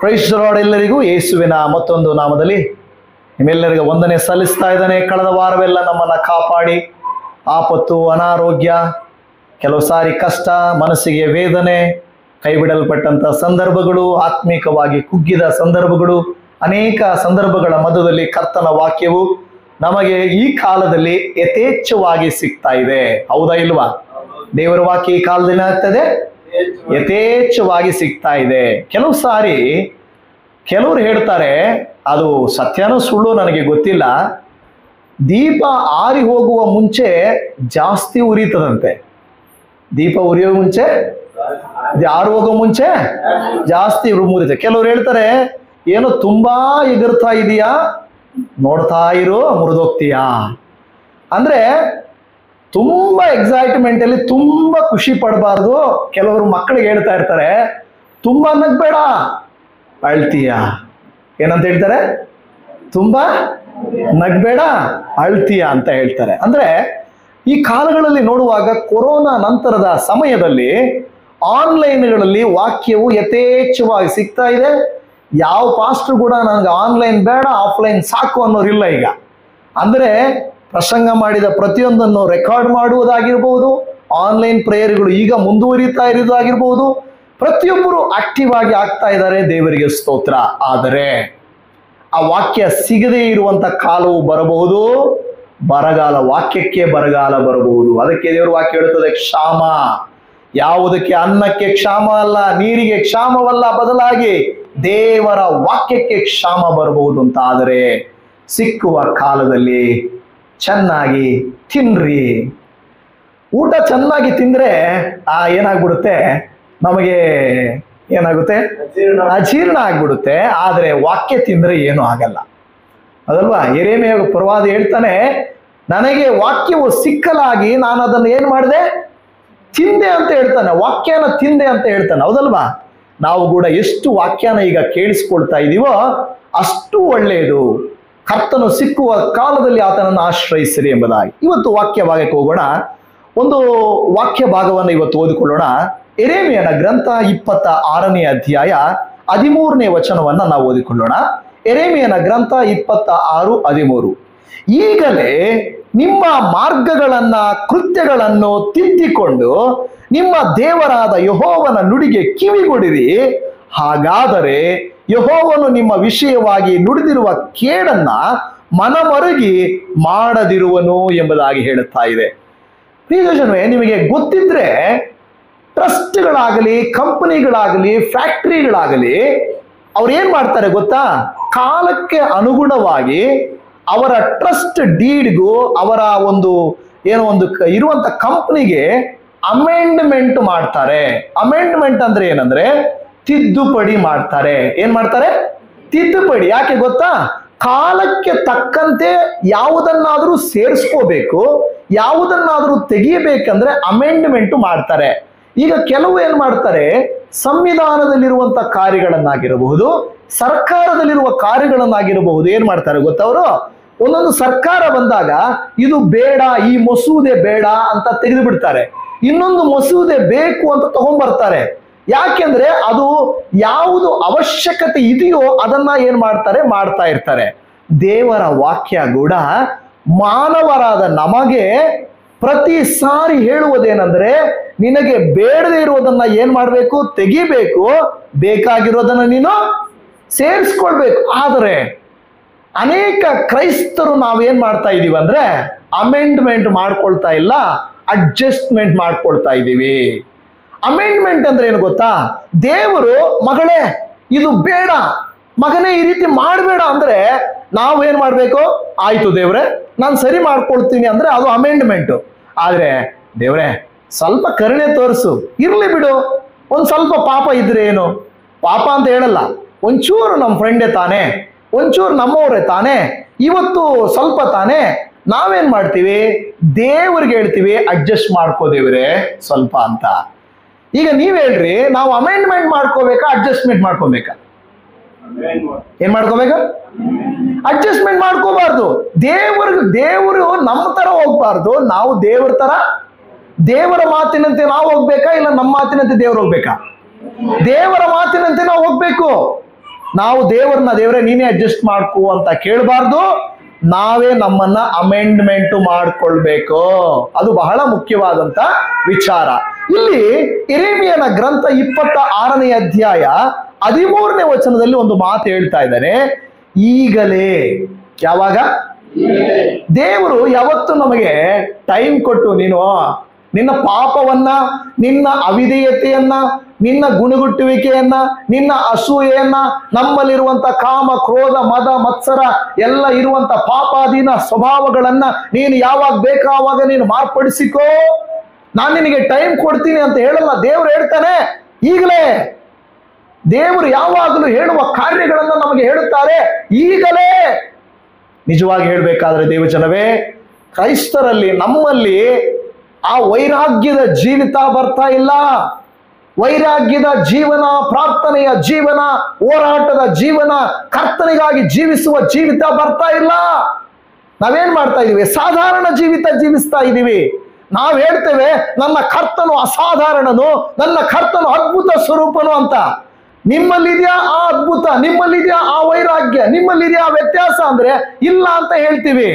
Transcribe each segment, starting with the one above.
Price the lord. ಎಲ್ಲರಿಗೂ ಯೇಸುವಿನ ಮತ್ತೊಂದು ನಾಮದಲ್ಲಿ ನಿಮ್ಮೆಲ್ಲರಿಗೂ ವಂದನೆ ಸಲ್ಲಿಸ್ತಾ ಇದ್ದಾನೆ. ಕಳೆದ ವಾರವೆಲ್ಲ ನಮ್ಮನ್ನು ಕಾಪಾಡಿ ಆಪತ್ತು, ಅನಾರೋಗ್ಯ, ಕೆಲವು ಸಾರಿ ಕಷ್ಟ, ಮನಸ್ಸಿಗೆ ವೇದನೆ, ಕೈ ಬಿಡಲ್ಪಟ್ಟಂಥ ಸಂದರ್ಭಗಳು, ಆತ್ಮಿಕವಾಗಿ ಕುಗ್ಗಿದ ಸಂದರ್ಭಗಳು, ಅನೇಕ ಸಂದರ್ಭಗಳ ಮಧ್ಯದಲ್ಲಿ ಕರ್ತನ ವಾಕ್ಯವು ನಮಗೆ ಈ ಕಾಲದಲ್ಲಿ ಯಥೇಚ್ಛವಾಗಿ ಸಿಗ್ತಾ ಇದೆ. ಹೌದಾ ಇಲ್ವಾ? ದೇವರ ವಾಕ್ಯ ಈ ಕಾಲದಲ್ಲಿ ಆಗ್ತದೆ, ಯಥೇಚ್ಛವಾಗಿ ಸಿಗ್ತಾ ಇದೆ. ಕೆಲವು ಸಾರಿ ಕೆಲವರು ಹೇಳ್ತಾರೆ, ಅದು ಸತ್ಯನೋ ಸುಳ್ಳು ನನಗೆ ಗೊತ್ತಿಲ್ಲ, ದೀಪ ಆರಿ ಹೋಗುವ ಮುಂಚೆ ಜಾಸ್ತಿ ಉರಿತದಂತೆ. ದೀಪ ಉರಿಯೋ ಮುಂಚೆ, ಆರು ಹೋಗೋ ಮುಂಚೆ ಜಾಸ್ತಿ ಮುರಿತೆ. ಕೆಲವ್ರು ಹೇಳ್ತಾರೆ, ಏನೋ ತುಂಬಾ ಎಗರ್ತಾ ಇದೀಯಾ, ನೋಡ್ತಾ ಇರೋ ಮುರಿದೋಗ್ತೀಯಾ. ಅಂದ್ರೆ ತುಂಬಾ ಎಕ್ಸೈಟ್ಮೆಂಟ್ ಅಲ್ಲಿ ತುಂಬಾ ಖುಷಿ ಪಡಬಾರ್ದು. ಕೆಲವರು ಮಕ್ಕಳಿಗೆ ಹೇಳ್ತಾ ಇರ್ತಾರೆ, ತುಂಬಾ ನಗ್ಬೇಡ ಅಳ್ತೀಯ. ಏನಂತ ಹೇಳ್ತಾರೆ? ತುಂಬಾ ನಗ್ಬೇಡ ಅಳ್ತೀಯ ಅಂತ ಹೇಳ್ತಾರೆ. ಅಂದ್ರೆ ಈ ಕಾಲಗಳಲ್ಲಿ ನೋಡುವಾಗ, ಕೊರೋನಾ ನಂತರದ ಸಮಯದಲ್ಲಿ ಆನ್ಲೈನ್ಗಳಲ್ಲಿ ವಾಕ್ಯವು ಯಥೇಚ್ಛವಾಗಿ ಸಿಗ್ತಾ ಇದೆ. ಯಾವ ಪಾಸ್ಟರ್ ಕೂಡ ನನಗೆ ಆನ್ಲೈನ್ ಬೇಡ, ಆಫ್ಲೈನ್ ಸಾಕು ಅನ್ನೋರಿಲ್ಲ ಈಗ. ಅಂದ್ರೆ ಪ್ರಸಂಗ ಮಾಡಿದ ಪ್ರತಿಯೊಂದನ್ನು ರೆಕಾರ್ಡ್ ಮಾಡುವುದಾಗಿರ್ಬೋದು, ಆನ್ಲೈನ್ ಪ್ರೇಯರ್ಗಳು ಈಗ ಮುಂದುವರಿತಾ ಇರೋದಾಗಿರ್ಬೋದು, ಪ್ರತಿಯೊಬ್ಬರು ಆಕ್ಟಿವ್ ಆಗಿ ಆಗ್ತಾ ಇದ್ದಾರೆ. ದೇವರಿಗೆ ಸ್ತೋತ್ರ. ಆದರೆ ಆ ವಾಕ್ಯ ಸಿಗದೇ ಇರುವಂತ ಕಾಲವು ಬರಬಹುದು. ಬರಗಾಲ, ವಾಕ್ಯಕ್ಕೆ ಬರಗಾಲ ಬರಬಹುದು. ಅದಕ್ಕೆ ದೇವರ ವಾಕ್ಯ ಹೇಳುತ್ತದೆ, ಕ್ಷಾಮ. ಯಾವುದಕ್ಕೆ? ಅನ್ನಕ್ಕೆ ಕ್ಷಾಮ ಅಲ್ಲ, ನೀರಿಗೆ ಕ್ಷಾಮವಲ್ಲ, ಬದಲಾಗಿ ದೇವರ ವಾಕ್ಯಕ್ಕೆ ಕ್ಷಾಮ ಬರಬಹುದು ಅಂತ. ಆದರೆ ಸಿಕ್ಕುವ ಕಾಲದಲ್ಲಿ ಚೆನ್ನಾಗಿ ತಿನ್ರಿ. ಊಟ ಚೆನ್ನಾಗಿ ತಿಂದ್ರೆ ಏನಾಗ್ಬಿಡುತ್ತೆ, ನಮಗೆ ಏನಾಗುತ್ತೆ? ಅಜೀರ್ಣ ಆಗ್ಬಿಡುತ್ತೆ. ಆದ್ರೆ ವಾಕ್ಯ ತಿಂದ್ರೆ ಏನು ಆಗಲ್ಲ, ಅದಲ್ವಾ? ಯೆರೆಮೀಯ ಪ್ರವಾದಿ ಹೇಳ್ತಾನೆ, ನನಗೆ ವಾಕ್ಯವು ಸಿಕ್ಕಲಾಗಿ ನಾನು ಅದನ್ನು ಏನ್ ಮಾಡಿದೆ? ತಿಂದೆ ಅಂತ ಹೇಳ್ತಾನೆ. ವಾಕ್ಯನ ತಿಂದೆ ಅಂತ ಹೇಳ್ತಾನೆ. ಹೌದಲ್ವಾ? ನಾವು ಕೂಡ ಎಷ್ಟು ವಾಕ್ಯನ ಈಗ ಕೇಳಿಸ್ಕೊಳ್ತಾ ಇದೀವೋ ಅಷ್ಟು ಒಳ್ಳೆಯದು. ಕರ್ತನು ಸಿಕ್ಕುವ ಕಾಲದಲ್ಲಿ ಆತನನ್ನು ಆಶ್ರಯಿಸಿರಿ ಎಂಬುದಾಗಿ. ಇವತ್ತು ವಾಕ್ಯ ಭಾಗಕ್ಕೆ ಹೋಗೋಣ. ಒಂದು ವಾಕ್ಯ ಭಾಗವನ್ನು ಇವತ್ತು ಓದಿಕೊಳ್ಳೋಣ. ಯೆರೆಮೀಯನ ಗ್ರಂಥ 26ನೇ ಅಧ್ಯಾಯ 13ನೇ ವಚನವನ್ನ ನಾವು ಓದಿಕೊಳ್ಳೋಣ. ಯೆರೆಮೀಯನ ಗ್ರಂಥ 26:13. ಈಗಲೇ ನಿಮ್ಮ ಮಾರ್ಗಗಳನ್ನ, ಕೃತ್ಯಗಳನ್ನು ತಿದ್ದಿಕೊಂಡು ನಿಮ್ಮ ದೇವರಾದ ಯೆಹೋವನ ನುಡಿಗೆ ಕಿವಿಗೊಡಿರಿ. ಹಾಗಾದರೆ ಯೆಹೋವನು ನಿಮ್ಮ ವಿಷಯವಾಗಿ ನುಡಿದಿರುವ ಕೇಡನ್ನ ಮನಮರುಗಿ ಮಾಡದಿರುವನು ಎಂಬುದಾಗಿ ಹೇಳುತ್ತಾ ಇದೆ. ಪ್ರಿಯಜನವೇ, ನಿಮಗೆ ಗೊತ್ತಿದ್ರೆ ಟ್ರಸ್ಟ್ಗಳಾಗಲಿ, ಕಂಪನಿಗಳಾಗಲಿ, ಫ್ಯಾಕ್ಟರಿಗಳಾಗಲಿ, ಅವ್ರು ಏನ್ ಮಾಡ್ತಾರೆ ಗೊತ್ತಾ? ಕಾಲಕ್ಕೆ ಅನುಗುಣವಾಗಿ ಅವರ ಟ್ರಸ್ಟ್ ಡೀಡ್ಗೂ ಅವರ ಒಂದು ಇರುವಂತ ಕಂಪನಿಗೆ ಅಮೆಂಡ್ಮೆಂಟ್ ಮಾಡ್ತಾರೆ. ಅಮೆಂಡ್ಮೆಂಟ್ ಅಂದ್ರೆ ಏನಂದ್ರೆ ತಿದ್ದುಪಡಿ ಮಾಡ್ತಾರೆ. ಏನ್ ಮಾಡ್ತಾರೆ? ತಿದ್ದುಪಡಿ. ಯಾಕೆ ಗೊತ್ತಾ? ಕಾಲಕ್ಕೆ ತಕ್ಕಂತೆ ಯಾವುದನ್ನಾದ್ರೂ ಸೇರಿಸ್ಕೋಬೇಕು, ಯಾವುದನ್ನಾದ್ರೂ ತೆಗಿಯಬೇಕಂದ್ರೆ ಅಮೆಂಡ್ಮೆಂಟ್ ಮಾಡ್ತಾರೆ. ಈಗ ಕೆಲವು ಏನ್ ಮಾಡ್ತಾರೆ, ಸಂವಿಧಾನದಲ್ಲಿರುವಂತ ಕಾರ್ಯಗಳನ್ನಾಗಿರಬಹುದು, ಸರ್ಕಾರದಲ್ಲಿರುವ ಕಾರ್ಯಗಳನ್ನಾಗಿರಬಹುದು, ಏನ್ ಮಾಡ್ತಾರೆ ಗೊತ್ತವರು? ಒಂದೊಂದು ಸರ್ಕಾರ ಬಂದಾಗ ಇದು ಬೇಡ, ಈ ಮಸೂದೆ ಬೇಡ ಅಂತ ತೆಗೆದು ಬಿಡ್ತಾರೆ. ಇನ್ನೊಂದು ಮಸೂದೆ ಬೇಕು ಅಂತ ತಗೊಂಡ್ಬರ್ತಾರೆ. ಯಾಕೆಂದ್ರೆ ಅದು ಯಾವುದು ಅವಶ್ಯಕತೆ ಇದೆಯೋ ಅದನ್ನ ಏನ್ ಮಾಡ್ತಾರೆ? ಮಾಡ್ತಾ ಇರ್ತಾರೆ. ದೇವರ ವಾಕ್ಯ ಕೂಡ ಮಾನವರಾದ ನಮಗೆ ಪ್ರತಿ ಸಾರಿ ಹೇಳುವುದೇನೆಂದ್ರೆ, ನಿನಗೆ ಬೇಡದೇ ಇರುವುದನ್ನ ಏನ್ ಮಾಡ್ಬೇಕು? ತೆಗಿಬೇಕು. ಬೇಕಾಗಿರೋದನ್ನ ನೀನು ಸೇರಿಸ್ಕೊಳ್ಬೇಕು. ಆದರೆ ಅನೇಕ ಕ್ರೈಸ್ತರು ನಾವೇನ್ ಮಾಡ್ತಾ ಇದೀವಿ ಅಂದ್ರೆ, ಅಮೆಂಡ್ಮೆಂಟ್ ಮಾಡ್ಕೊಳ್ತಾ ಇಲ್ಲ, ಅಡ್ಜಸ್ಟ್ಮೆಂಟ್ ಮಾಡ್ಕೊಳ್ತಾ ಇದ್ದೀವಿ. ಅಮೆಂಡ್ಮೆಂಟ್ ಅಂದ್ರೆ ಏನು ಗೊತ್ತಾ? ದೇವರು, ಮಗಳೇ ಇದು ಬೇಡ, ಮಗನೇ ಈ ರೀತಿ ಮಾಡಬೇಡ ಅಂದ್ರೆ ನಾವೇನ್ ಮಾಡ್ಬೇಕು? ಆಯ್ತು ದೇವ್ರೆ, ನಾನು ಸರಿ ಮಾಡ್ಕೊಳ್ತೀನಿ ಅಂದ್ರೆ ಅದು ಅಮೆಂಡ್ಮೆಂಟ್. ಆದ್ರೆ ದೇವ್ರೆ ಸ್ವಲ್ಪ ಕರುಣೆ ತೋರಿಸು, ಇರ್ಲಿ ಬಿಡು, ಒಂದ್ ಸ್ವಲ್ಪ ಪಾಪ ಇದ್ರೆ ಏನು? ಪಾಪ ಅಂತ ಹೇಳಲ್ಲ, ಒಂಚೂರು ನಮ್ಮ ಫ್ರೆಂಡೇ ತಾನೇ, ಒಂಚೂರು ನಮ್ಮವರೇ ತಾನೇ, ಇವತ್ತು ಸ್ವಲ್ಪ ತಾನೇ. ನಾವೇನ್ ಮಾಡ್ತೀವಿ? ದೇವ್ರಿಗೆ ಹೇಳ್ತೀವಿ, ಅಡ್ಜಸ್ಟ್ ಮಾಡ್ಕೋ ದೇವ್ರೆ ಸ್ವಲ್ಪ ಅಂತ. ಈಗ ನೀವ್ ಹೇಳ್ರಿ, ನಾವು ಅಮೆಂಡ್ಮೆಂಟ್ ಮಾಡ್ಕೋಬೇಕಾ, ಅಡ್ಜಸ್ಟ್ಮೆಂಟ್ ಮಾಡ್ಕೋಬೇಕಾ? ಏನ್ ಮಾಡ್ಕೋಬೇಕು? ಅಡ್ಜಸ್ಟ್ಮೆಂಟ್ ಮಾಡ್ಕೋಬಾರ್ದು. ದೇವರು ನಮ್ಮ ತರ ಹೋಗ್ಬಾರ್ದು, ನಾವು ದೇವರ ತರ, ದೇವರ ಮಾತಿನಂತೆ ನಾವು ಹೋಗ್ಬೇಕಾ, ಇಲ್ಲ ನಮ್ಮ ಮಾತಿನಂತೆ ದೇವ್ರು ಹೋಗ್ಬೇಕಾ? ದೇವರ ಮಾತಿನಂತೆ ನಾವು ಹೋಗ್ಬೇಕು. ನಾವು ದೇವರೇ ನೀನೇ ಅಡ್ಜಸ್ಟ್ ಮಾಡ್ಕೋ ಅಂತ ಕೇಳಬಾರ್ದು. ನಾವೇ ನಮ್ಮನ್ನ ಅಮೆಂಡ್ಮೆಂಟ್ ಮಾಡ್ಕೊಳ್ಬೇಕು. ಅದು ಬಹಳ ಮುಖ್ಯವಾದಂತ ವಿಚಾರ. ಇಲ್ಲಿ ಯೆರೆಮೀಯನ ಗ್ರಂಥ 26ನೇ ಅಧ್ಯಾಯ 13ನೇ ವಚನದಲ್ಲಿ ಒಂದು ಮಾತು ಹೇಳ್ತಾ ಇದ್ದಾನೆ, ಈಗಲೇ. ಯಾವಾಗ? ದೇವರು ಯಾವತ್ತು ನಮಗೆ ಟೈಮ್ ಕೊಟ್ಟು ನೀನು ನಿನ್ನ ಪಾಪವನ್ನ, ನಿನ್ನ ಅವಿಧೇಯತೆಯನ್ನ, ನಿನ್ನ ಗುಣಗುಟ್ಟುವಿಕೆಯನ್ನ, ನಿನ್ನ ಅಸೂಯೆಯನ್ನ, ನಮ್ಮಲ್ಲಿರುವಂತ ಕಾಮ, ಕ್ರೋಧ, ಮದ, ಮತ್ಸರ ಎಲ್ಲ ಇರುವಂತ ಪಾಪಾಧೀನ ಸ್ವಭಾವಗಳನ್ನ ನೀನು ಯಾವಾಗ ಬೇಕಾವಾಗ ನೀನು ಮಾರ್ಪಡಿಸಿಕೋ, ನಾನು ನಿನಗೆ ಟೈಮ್ ಕೊಡ್ತೀನಿ ಅಂತ ಹೇಳಲ್ಲ. ದೇವರು ಹೇಳ್ತಾನೆ ಈಗಲೇ. ದೇವರು ಯಾವಾಗಲೂ ಹೇಳುವ ಕಾರ್ಯಗಳನ್ನ ನಮಗೆ ಹೇಳುತ್ತಾರೆ ಈಗಲೇ. ನಿಜವಾಗಿ ಹೇಳ್ಬೇಕಾದ್ರೆ ದೇವಜನವೇ, ಕ್ರೈಸ್ತರಲ್ಲಿ ನಮ್ಮಲ್ಲಿ ಆ ವೈರಾಗ್ಯದ ಜೀವಿತ ಬರ್ತಾ ಇಲ್ಲ. ವೈರಾಗ್ಯದ ಜೀವನ, ಪ್ರಾರ್ಥನೆಯ ಜೀವನ, ಹೋರಾಟದ ಜೀವನ, ಕರ್ತನಿಗಾಗಿ ಜೀವಿಸುವ ಜೀವಿತ ಬರ್ತಾ ಇಲ್ಲ. ನಾವೇನ್ ಮಾಡ್ತಾ ಇದೀವಿ? ಸಾಧಾರಣ ಜೀವಿತ ಜೀವಿಸ್ತಾ ಇದ್ದೀವಿ. ನಾವು ಹೇಳ್ತೇವೆ ನನ್ನ ಕರ್ತನು ಅಸಾಧಾರಣನು, ನನ್ನ ಕರ್ತನು ಅದ್ಭುತ ಸ್ವರೂಪನು ಅಂತ. ನಿಮ್ಮಲ್ಲಿದೆಯಾ ಆ ಅದ್ಭುತ? ನಿಮ್ಮಲ್ಲಿದೆಯಾ ಆ ವೈರಾಗ್ಯ? ನಿಮ್ಮಲ್ಲಿದೆಯಾ ಆ ವ್ಯತ್ಯಾಸ? ಅಂದ್ರೆ ಇಲ್ಲ ಅಂತ ಹೇಳ್ತೀವಿ.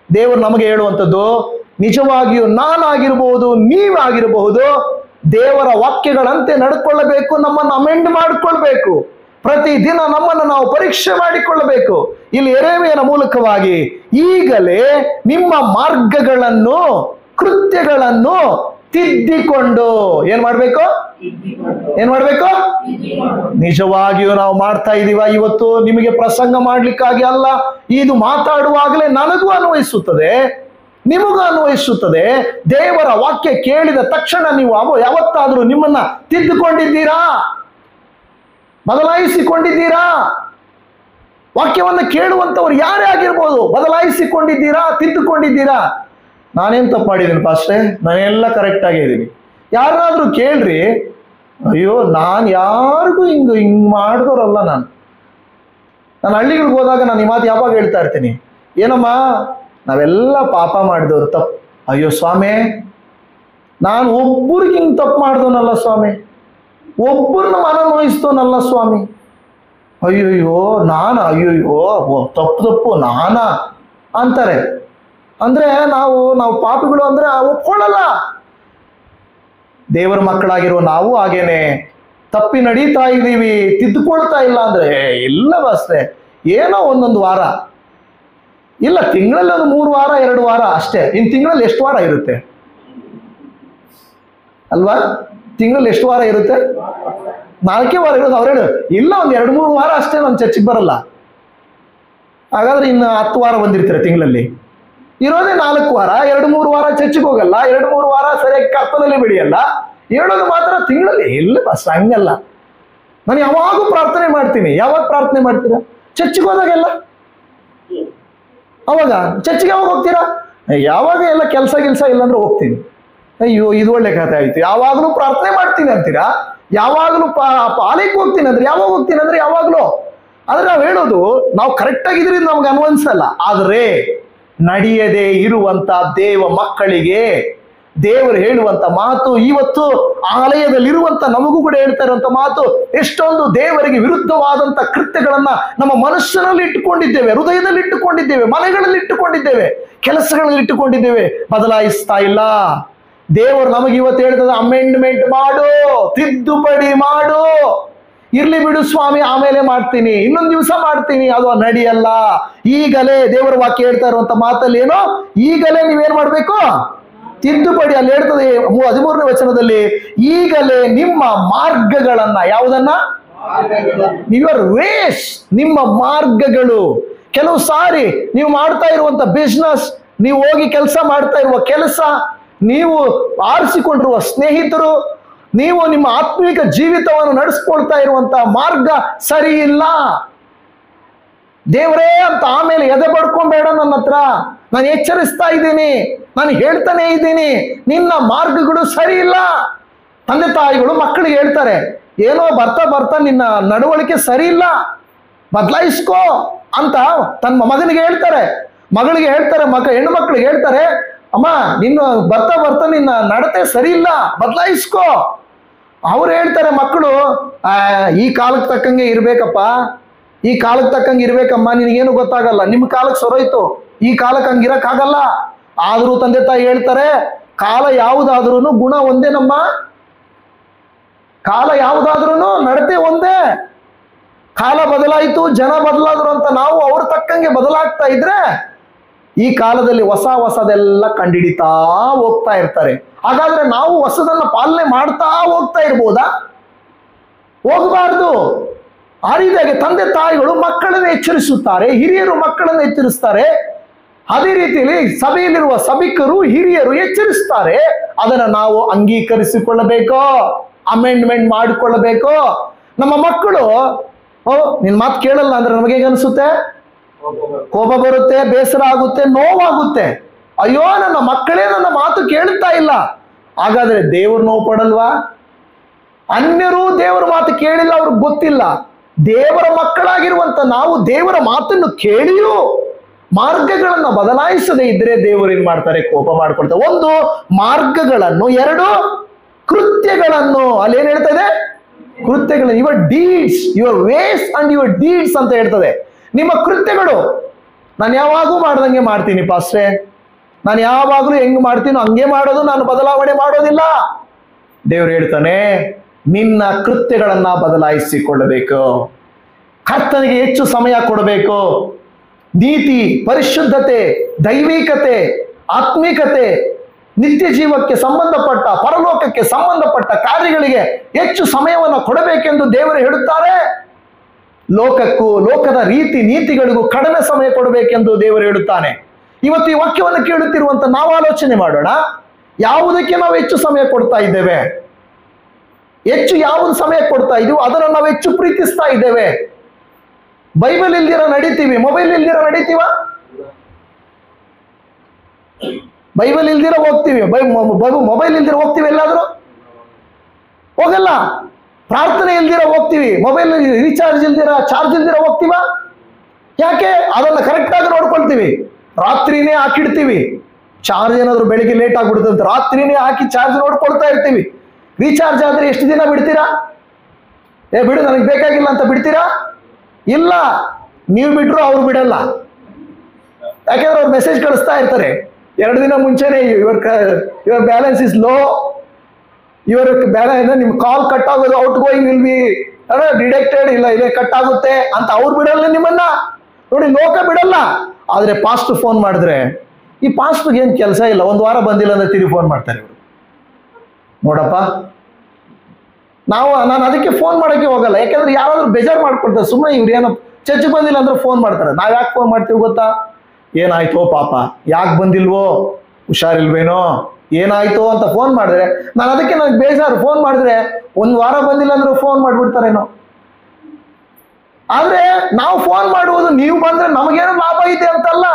ದೇವರು ನಮಗೆ ಹೇಳುವಂಥದ್ದು, ನಿಜವಾಗಿಯೂ ನಾನಾಗಿರಬಹುದು, ನೀವಾಗಿರಬಹುದು, ದೇವರ ವಾಕ್ಯಗಳಂತೆ ನಡ್ಕೊಳ್ಳಬೇಕು. ನಮ್ಮನ್ನು ಅಮೆಂಡ್ ಮಾಡಿಕೊಳ್ಬೇಕು. ಪ್ರತಿದಿನ ನಮ್ಮನ್ನು ನಾವು ಪರೀಕ್ಷೆ ಮಾಡಿಕೊಳ್ಳಬೇಕು. ಇಲ್ಲಿ ಯೆರೆಮೀಯನ ಮೂಲಕವಾಗಿ ಈಗಲೇ ನಿಮ್ಮ ಮಾರ್ಗಗಳನ್ನು, ಕೃತ್ಯಗಳನ್ನು ತಿದ್ದಿಕೊಂಡು ಏನ್ ಮಾಡ್ಬೇಕು? ನಿಜವಾಗಿಯೂ ನಾವು ಮಾಡ್ತಾ ಇದೀವ? ಇವತ್ತು ನಿಮಗೆ ಪ್ರಸಂಗ ಮಾಡ್ಲಿಕ್ಕಾಗಿ ಅಲ್ಲ, ಇದು ಮಾತಾಡುವಾಗಲೇ ನನಗೂ ಅನ್ವಯಿಸುತ್ತದೆ, ನಿಮಗೂ ಅನ್ವಯಿಸುತ್ತದೆ. ದೇವರ ವಾಕ್ಯ ಕೇಳಿದ ತಕ್ಷಣ ನೀವು ಯಾವತ್ತಾದ್ರೂ ನಿಮ್ಮನ್ನ ತಿದ್ದುಕೊಂಡಿದ್ದೀರಾ? ಬದಲಾಯಿಸಿಕೊಂಡಿದ್ದೀರಾ? ವಾಕ್ಯವನ್ನು ಕೇಳುವಂತವ್ರು ಯಾರೇ ಆಗಿರ್ಬೋದು, ಬದಲಾಯಿಸಿಕೊಂಡಿದ್ದೀರಾ? ತಿದ್ದುಕೊಂಡಿದ್ದೀರಾ? ನಾನೇನ್ ತಪ್ಪು ಮಾಡಿದ್ದೀನಿ ಪಾಸ್ಟ್ರೆ? ನಾನೆಲ್ಲ ಕರೆಕ್ಟ್ ಆಗಿದ್ದೀನಿ. ಯಾರಾದ್ರೂ ಕೇಳ್ರಿ, ಅಯ್ಯೋ ನಾನು ಯಾರಿಗೂ ಹಿಂಗ್ ಮಾಡಿದವರಲ್ಲ. ನಾನು ಹಳ್ಳಿಗಳಿಗೆ ಹೋದಾಗ ನಾನು ಈ ಮಾತು ಯಾವಾಗ ಹೇಳ್ತಾ ಇರ್ತೀನಿ, ಏನಮ್ಮ ನಾವೆಲ್ಲ ಪಾಪ ಮಾಡಿದವರು, ತಪ್ಪು. ಅಯ್ಯೋ ಸ್ವಾಮಿ, ನಾನು ಒಬ್ಬರಿಗೆ ಹಿಂಗೆ ತಪ್ಪು ಮಾಡಿದವನಲ್ಲ ಸ್ವಾಮಿ, ಒಬ್ಬರನ್ನ ಮನ ನೋಯಿಸ್ತವನಲ್ಲ ಸ್ವಾಮಿ. ಅಯ್ಯೋಯ್ಯೋ ಅಯ್ಯೋಯ್ಯೋ ತಪ್ಪು ನಾನಾ ಅಂತಾರೆ. ಅಂದ್ರೆ ನಾವು ಪಾಪಿಗಳು ಅಂದ್ರೆ ಒಪ್ಕೊಳ್ಳಲ್ಲ. ದೇವರ ಮಕ್ಕಳಾಗಿರುವ ನಾವು ಹಾಗೇನೆ ತಪ್ಪಿ ನಡೀತಾ ಇದ್ದೀವಿ, ತಿದ್ದುಕೊಳ್ತಾ ಇಲ್ಲ ಅಂದ್ರೆ ಇಲ್ಲ ಬಸ್ತೆ, ಏನೋ ಒಂದೊಂದು ವಾರ, ಇಲ್ಲ ತಿಂಗಳಲ್ಲಿ ಒಂದು 3 ವಾರ 2 ವಾರ ಅಷ್ಟೇ. ಇನ್ನು ತಿಂಗಳಲ್ಲಿ ಎಷ್ಟು ವಾರ ಇರುತ್ತೆ ಅಲ್ವಾ? ತಿಂಗಳಲ್ಲಿ ಎಷ್ಟು ವಾರ ಇರುತ್ತೆ? 4 ವಾರ ಇರೋದು. ಅವ್ರು ಹೇಳು ಇಲ್ಲ ಒಂದು 2-3 ವಾರ ಅಷ್ಟೇ ನಾನು ಚರ್ಚಿಗೆ ಬರಲ್ಲ. ಹಾಗಾದ್ರೆ ಇನ್ನು 10 ವಾರ ಬಂದಿರ್ತೀರ ತಿಂಗಳಲ್ಲಿ. ಇರೋದೇ 4 ವಾರ, 2-3 ವಾರ ಚರ್ಚಿಗೆ ಹೋಗಲ್ಲ, 2-3 ವಾರ ಸರಿಯಾಗಿ ಕರ್ತನಲ್ಲಿ ಬೆಳೆಯಲ್ಲ. ಹೇಳೋದು ಮಾತ್ರ ತಿಂಗಳಲ್ಲಿ. ಇಲ್ಲ ಬಸ್ ಹಂಗಲ್ಲ. ನಾನು ಯಾವಾಗೂ ಪ್ರಾರ್ಥನೆ ಮಾಡ್ತೀನಿ. ಯಾವಾಗ ಪ್ರಾರ್ಥನೆ ಮಾಡ್ತೀರಾ? ಚರ್ಚಿಗೆ ಹೋದಾಗೆಲ್ಲ. ಅವಾಗ ಚರ್ಚಿಗೆ ಯಾವಾಗ ಹೋಗ್ತೀರಾ? ಯಾವಾಗ ಎಲ್ಲ ಕೆಲಸ ಇಲ್ಲಾಂದ್ರೆ ಹೋಗ್ತೀನಿ. ಅಯ್ಯೋ ಇದು ಒಳ್ಳೆ ಕಥೆ ಆಯ್ತು. ಯಾವಾಗಲೂ ಪ್ರಾರ್ಥನೆ ಮಾಡ್ತೀನಿ ಅಂತೀರಾ, ಯಾವಾಗಲೂ ಪಾಲಿಗೆ ಹೋಗ್ತೀನಿ ಅಂದ್ರೆ ಯಾವಾಗ ಹೋಗ್ತೀನಿ ಅಂದ್ರೆ ಯಾವಾಗಲೂ. ಆದ್ರೆ ನಾವು ಹೇಳೋದು ನಾವು ಕರೆಕ್ಟ್ ಆಗಿದ್ರಿಂದ ನಮ್ಗೆ ಅನ್ವನ್ಸಲ್ಲ. ಆದ್ರೆ ನಡೆಯದೆ ಇರುವಂತ ದೇವ ಮಕ್ಕಳಿಗೆ ದೇವರು ಹೇಳುವಂತ ಮಾತು, ಇವತ್ತು ಆಲಯದಲ್ಲಿರುವಂತ ನಮಗೂ ಕೂಡ ಹೇಳ್ತಾ ಇರುವಂತ ಮಾತು, ಎಷ್ಟೊಂದು ದೇವರಿಗೆ ವಿರುದ್ಧವಾದಂತ ಕೃತ್ಯಗಳನ್ನ ನಮ್ಮ ಮನಸ್ಸಿನಲ್ಲಿ ಇಟ್ಟುಕೊಂಡಿದ್ದೇವೆ, ಹೃದಯದಲ್ಲಿ ಇಟ್ಟುಕೊಂಡಿದ್ದೇವೆ, ಮನೆಗಳಲ್ಲಿ ಇಟ್ಟುಕೊಂಡಿದ್ದೇವೆ, ಕೆಲಸಗಳಲ್ಲಿ ಇಟ್ಟುಕೊಂಡಿದ್ದೇವೆ, ಬದಲಾಯಿಸ್ತಾ ಇಲ್ಲ. ದೇವರು ನಮಗೆ ಇವತ್ತು ಹೇಳ್ತದೆ, ಅಮೆಂಡ್ಮೆಂಟ್ ಮಾಡು, ತಿದ್ದುಪಡಿ ಮಾಡು. ಇರ್ಲಿ ಬಿಡು ಸ್ವಾಮಿ, ಆಮೇಲೆ ಮಾಡ್ತೀನಿ, ಇನ್ನೊಂದು ದಿವಸ ಮಾಡ್ತೀನಿ, ಅದು ನಡೆಯಲ್ಲ. ಈಗಲೇ ದೇವರ ವಾಕ್ಯ ಹೇಳ್ತಾ ಇರುವಂತ ಮಾತಲ್ಲಿ ಏನೋ, ಈಗಲೇ ನೀವೇನ್ ಮಾಡ್ಬೇಕು? ತಿದ್ದುಪಡಿ. ಅಲ್ಲಿ ಹೇಳ್ತದೆ 13ನೇ ವಚನದಲ್ಲಿ, ಈಗಲೇ ನಿಮ್ಮ ಮಾರ್ಗಗಳನ್ನ, ಯಾವುದನ್ನ? ಯುವರ್ ವೇಸ್, ನಿಮ್ಮ ಮಾರ್ಗಗಳು. ಕೆಲವು ಸಾರಿ ನೀವು ಮಾಡ್ತಾ ಇರುವಂತ ಬಿಸ್ನೆಸ್, ನೀವು ಹೋಗಿ ಕೆಲಸ ಮಾಡ್ತಾ ಇರುವ ಕೆಲಸ, ನೀವು ಆರಿಸಿಕೊಂಡಿರುವ ಸ್ನೇಹಿತರು, ನೀವು ನಿಮ್ಮ ಆತ್ಮಿಕ ಜೀವಿತವನ್ನು ನಡೆಸ್ಕೊಳ್ತಾ ಇರುವಂತ ಮಾರ್ಗ ಸರಿ ಇಲ್ಲ. ದೇವರೇ ಅಂತ ಆಮೇಲೆ ಎದೆ ಬಡ್ಕೊಂಬೇಡ. ನನ್ನ ಹತ್ರ ನಾನು ಎಚ್ಚರಿಸ್ತಾ ಇದ್ದೀನಿ, ನಾನು ಹೇಳ್ತಾನೆ ಇದ್ದೀನಿ, ನಿನ್ನ ಮಾರ್ಗಗಳು ಸರಿ ಇಲ್ಲ. ತಂದೆ ತಾಯಿಗಳು ಮಕ್ಕಳಿಗೆ ಹೇಳ್ತಾರೆ, ಏನೋ ಬರ್ತಾ ನಿನ್ನ ನಡವಳಿಕೆ ಸರಿ ಇಲ್ಲ, ಬದಲಾಯಿಸ್ಕೋ ಅಂತ ತನ್ನ ಮಗನಿಗೆ ಹೇಳ್ತಾರೆ, ಮಗಳಿಗೆ ಹೇಳ್ತಾರೆ, ಹೆಣ್ಣು ಮಕ್ಕಳಿಗೆ ಹೇಳ್ತಾರೆ, ಅಮ್ಮ ನಿನ್ನ ಬರ್ತಾ ನಿನ್ನ ನಡತೆ ಸರಿ ಇಲ್ಲ, ಬದಲಾಯಿಸ್ಕೋ. ಅವ್ರು ಹೇಳ್ತಾರೆ ಮಕ್ಕಳು, ಈ ಕಾಲಕ್ಕೆ ತಕ್ಕಂಗೆ ಇರ್ಬೇಕಪ್ಪ, ಈ ಕಾಲಕ್ಕೆ ತಕ್ಕಂಗೆ ಇರ್ಬೇಕಮ್ಮ, ನಿನಗೇನು ಗೊತ್ತಾಗಲ್ಲ, ನಿಮ್ಮ ಕಾಲಕ್ಕೆ ಸೊರೋಯ್ತು, ಈ ಕಾಲಕ್ಕೆ ಹಂಗಿರಕ್ಕಾಗಲ್ಲ. ಆದರೂ ತಂದೆ ತಾಯಿ ಹೇಳ್ತಾರೆ, ಕಾಲ ಯಾವುದಾದ್ರೂ ಗುಣ ಒಂದೇ ನಮ್ಮ, ಕಾಲ ಯಾವುದಾದ್ರೂ ನಡತೆ ಒಂದೇ. ಕಾಲ ಬದಲಾಯಿತು, ಜನ ಬದಲಾದ್ರು ಅಂತ ನಾವು ಅವ್ರ ತಕ್ಕಂಗೆ ಬದಲಾಗ್ತಾ ಇದ್ರೆ ಈ ಕಾಲದಲ್ಲಿ ಹೊಸದೆಲ್ಲ ಕಂಡಿಡಿತಾ ಹೋಗ್ತಾ ಇರ್ತಾರೆ. ಹಾಗಾದ್ರೆ ನಾವು ಹೊಸದನ್ನ ಪಾಲನೆ ಮಾಡ್ತಾ ಹೋಗ್ತಾ ಇರ್ಬೋದಾ? ಹೋಗಬಾರ್ದು. ಆ ರೀತಿಯಾಗಿ ತಂದೆ ತಾಯಿಗಳು ಮಕ್ಕಳನ್ನು ಎಚ್ಚರಿಸುತ್ತಾರೆ, ಹಿರಿಯರು ಮಕ್ಕಳನ್ನು ಎಚ್ಚರಿಸ್ತಾರೆ. ಅದೇ ರೀತಿಯಲ್ಲಿ ಸಭೆಯಲ್ಲಿರುವ ಸಭಿಕರು ಹಿರಿಯರು ಎಚ್ಚರಿಸ್ತಾರೆ. ಅದನ್ನ ನಾವು ಅಂಗೀಕರಿಸಿಕೊಳ್ಳಬೇಕು, ಅಮೆಂಡ್ಮೆಂಟ್ ಮಾಡಿಕೊಳ್ಳಬೇಕು. ನಮ್ಮ ಮಕ್ಕಳು ನಿನ್ ಮಾತು ಕೇಳಲ್ಲ ಅಂದ್ರೆ ನಮಗೆ ಹೇಗೆ ಅನಿಸುತ್ತೆ? ಕೋಪ ಬರುತ್ತೆ, ಬೇಸರ ಆಗುತ್ತೆ, ನೋವಾಗುತ್ತೆ. ಅಯ್ಯೋ, ನನ್ನ ಮಕ್ಕಳೇ ನನ್ನ ಮಾತು ಕೇಳ್ತಾ ಇಲ್ಲ. ಹಾಗಾದ್ರೆ ದೇವರು ನೋವು ಪಡಲ್ವಾ? ಅನ್ಯರು ದೇವರ ಮಾತು ಕೇಳಿಲ್ಲ, ಅವ್ರಿಗೆ ಗೊತ್ತಿಲ್ಲ. ದೇವರ ಮಕ್ಕಳಾಗಿರುವಂತ ನಾವು ದೇವರ ಮಾತನ್ನು ಕೇಳಿಯೂ ಮಾರ್ಗಗಳನ್ನು ಬದಲಾಯಿಸದೇ ಇದ್ರೆ ದೇವರು ಏನ್ ಮಾಡ್ತಾರೆ? ಕೋಪ ಮಾಡ್ಕೊಳ್ತಾರೆ. ಒಂದು ಮಾರ್ಗಗಳನ್ನು, ಎರಡು ಕೃತ್ಯಗಳನ್ನು. ಅಲ್ಲಿ ಏನ್ ಹೇಳ್ತಾ ಇದೆ? ಕೃತ್ಯಗಳು. Your deeds, your ways and your deeds ಅಂತ ಹೇಳ್ತದೆ. ನಿಮ್ಮ ಕೃತ್ಯಗಳು. ನಾನು ಯಾವಾಗೂ ಮಾಡ್ದಂಗೆ ಮಾಡ್ತೀನಿ ಪಾಸ್ಟ್ರೆ, ನಾನು ಯಾವಾಗಲೂ ಹೆಂಗ್ ಮಾಡ್ತೀನೋ ಹಂಗೆ ಮಾಡೋದು, ನಾನು ಬದಲಾವಣೆ ಮಾಡೋದಿಲ್ಲ. ದೇವರು ಹೇಳ್ತಾನೆ, ನಿನ್ನ ಕೃತ್ಯಗಳನ್ನ ಬದಲಾಯಿಸಿಕೊಳ್ಳಬೇಕು. ಕರ್ತನಿಗೆ ಹೆಚ್ಚು ಸಮಯ ಕೊಡಬೇಕು. ನೀತಿ, ಪರಿಶುದ್ಧತೆ, ದೈವಿಕತೆ, ಆತ್ಮಿಕತೆ, ನಿತ್ಯ ಜೀವಕ್ಕೆ ಸಂಬಂಧಪಟ್ಟ, ಪರಲೋಕಕ್ಕೆ ಸಂಬಂಧಪಟ್ಟ ಕಾರ್ಯಗಳಿಗೆ ಹೆಚ್ಚು ಸಮಯವನ್ನು ಕೊಡಬೇಕೆಂದು ದೇವರು ಹೇಳುತ್ತಾರೆ. ಲೋಕಕ್ಕೂ ಲೋಕದ ರೀತಿ ನೀತಿಗಳಿಗೂ ಕಡಿಮೆ ಸಮಯ ಕೊಡಬೇಕೆಂದು ದೇವರು ಹೇಳುತ್ತಾನೆ. ಇವತ್ತು ಈ ವಾಕ್ಯವನ್ನು ಕೇಳುತ್ತಿರುವಂತ ನಾವು ಆಲೋಚನೆ ಮಾಡೋಣ, ಯಾವುದಕ್ಕೆ ನಾವು ಹೆಚ್ಚು ಸಮಯ ಕೊಡ್ತಾ ಇದ್ದೇವೆ? ಹೆಚ್ಚು ಯಾವುದು ಸಮಯ ಕೊಡ್ತಾ ಇದೀವೋ ಅದನ್ನು ನಾವು ಹೆಚ್ಚು ಪ್ರೀತಿಸ್ತಾ ಇದ್ದೇವೆ. ಬೈಬಲ್ ಇಲ್ದಿರ ನಡೀತೀವಿ, ಮೊಬೈಲ್ ಇಲ್ದಿರ ನಡೀತೀವ? ಬೈಬಲ್ ಇಲ್ದಿರ ಹೋಗ್ತೀವಿ, ಮೊಬೈಲ್ ಇಲ್ದಿರ ಹೋಗ್ತೀವಿ ಎಲ್ಲಾದ್ರೂ? ಹೋಗಲ್ಲ. ಪ್ರಾರ್ಥನೆ ಇಲ್ದಿರ ಹೋಗ್ತೀವಿ, ಮೊಬೈಲ್ ರೀಚಾರ್ಜ್ ಇಲ್ದಿರ, ಚಾರ್ಜ್ ಇಲ್ದಿರ ಹೋಗ್ತೀವ? ಯಾಕೆ? ಅದನ್ನ ಕರೆಕ್ಟ್ ಆಗಿ ನೋಡ್ಕೊಳ್ತೀವಿ. ರಾತ್ರಿನೇ ಹಾಕಿಡ್ತೀವಿ. ಚಾರ್ಜ್ ಏನಾದ್ರು ಬೆಳಿಗ್ಗೆ ಲೇಟ್ ಆಗ್ಬಿಡುತ್ತಂತ ರಾತ್ರಿನೇ ಹಾಕಿ ಚಾರ್ಜ್ ನೋಡ್ಕೊಳ್ತಾ ಇರ್ತೀವಿ. ರೀಚಾರ್ಜ್ ಆದ್ರೆ ಎಷ್ಟು ದಿನ ಬಿಡ್ತೀರಾ? ಬಿಡು ನನಗೆ ಬೇಕಾಗಿಲ್ಲ ಅಂತ ಬಿಡ್ತೀರಾ? ಇಲ್ಲ. ನೀವು ಬಿಟ್ರು ಅವ್ರು ಬಿಡಲ್ಲ. ಯಾಕೆಂದ್ರೆ ಅವ್ರು ಮೆಸೇಜ್ ಕಳಿಸ್ತಾ ಇರ್ತಾರೆ 2 ದಿನ ಮುಂಚೆನೆ, your balance is low, your balance, ನಿಮ್ ಕಾಲ್ ಕಟ್ ಆಗೋದು, out going will be deducted, ಇಲ್ಲ ಇದೇ ಕಟ್ ಆಗುತ್ತೆ ಅಂತ ಅವ್ರು ಬಿಡಲ್ಲ ನಿಮ್ಮನ್ನ. ನೋಡಿ, ಲೋಕ ಬಿಡಲ್ಲ. ಆದ್ರೆ ಪಾಸ್ಟ್ ಫೋನ್ ಮಾಡಿದ್ರೆ, ಈ ಪಾಸ್ಟ್ಗೆ ಏನ್ ಕೆಲಸ ಇಲ್ಲ, 1 ವಾರ ಬಂದಿಲ್ಲ ಅಂದ್ರೆ ತಿರುಗಿ ಫೋನ್ ಮಾಡ್ತಾರೆ ಇವರು. ನೋಡಪ್ಪ, ನಾನು ಅದಕ್ಕೆ ಫೋನ್ ಮಾಡೋಕ್ಕೆ ಹೋಗಲ್ಲ. ಯಾಕಂದ್ರೆ ಯಾರಾದ್ರೂ ಬೇಜಾರು ಮಾಡ್ಕೊಳ್ತಾರೆ. ಸುಮ್ಮನೆ ಇವ್ರು ಏನೋ ಚರ್ಚೆಗೆ ಬಂದಿಲ್ಲ ಅಂದ್ರೆ ಫೋನ್ ಮಾಡ್ತಾರೆ. ನಾವ್ ಯಾಕೆ ಫೋನ್ ಮಾಡ್ತೀವಿ ಗೊತ್ತಾ? ಏನಾಯ್ತೋ ಪಾಪ, ಯಾಕೆ ಬಂದಿಲ್ವೋ, ಹುಷಾರಿಲ್ವೇನೋ, ಏನಾಯ್ತೋ ಅಂತ ಫೋನ್ ಮಾಡಿದ್ರೆ ನಾನು ಅದಕ್ಕೆ ನನಗೆ ಬೇಜಾರು. ಫೋನ್ ಮಾಡಿದ್ರೆ 1 ವಾರ ಬಂದಿಲ್ಲ ಅಂದ್ರೆ ಫೋನ್ ಮಾಡ್ಬಿಡ್ತಾರೇನೋ. ಆದ್ರೆ ನಾವು ಫೋನ್ ಮಾಡುವುದು ನೀವು ಬಂದ್ರೆ ನಮಗೇನು ಲಾಭ ಇದೆ ಅಂತಲ್ಲ.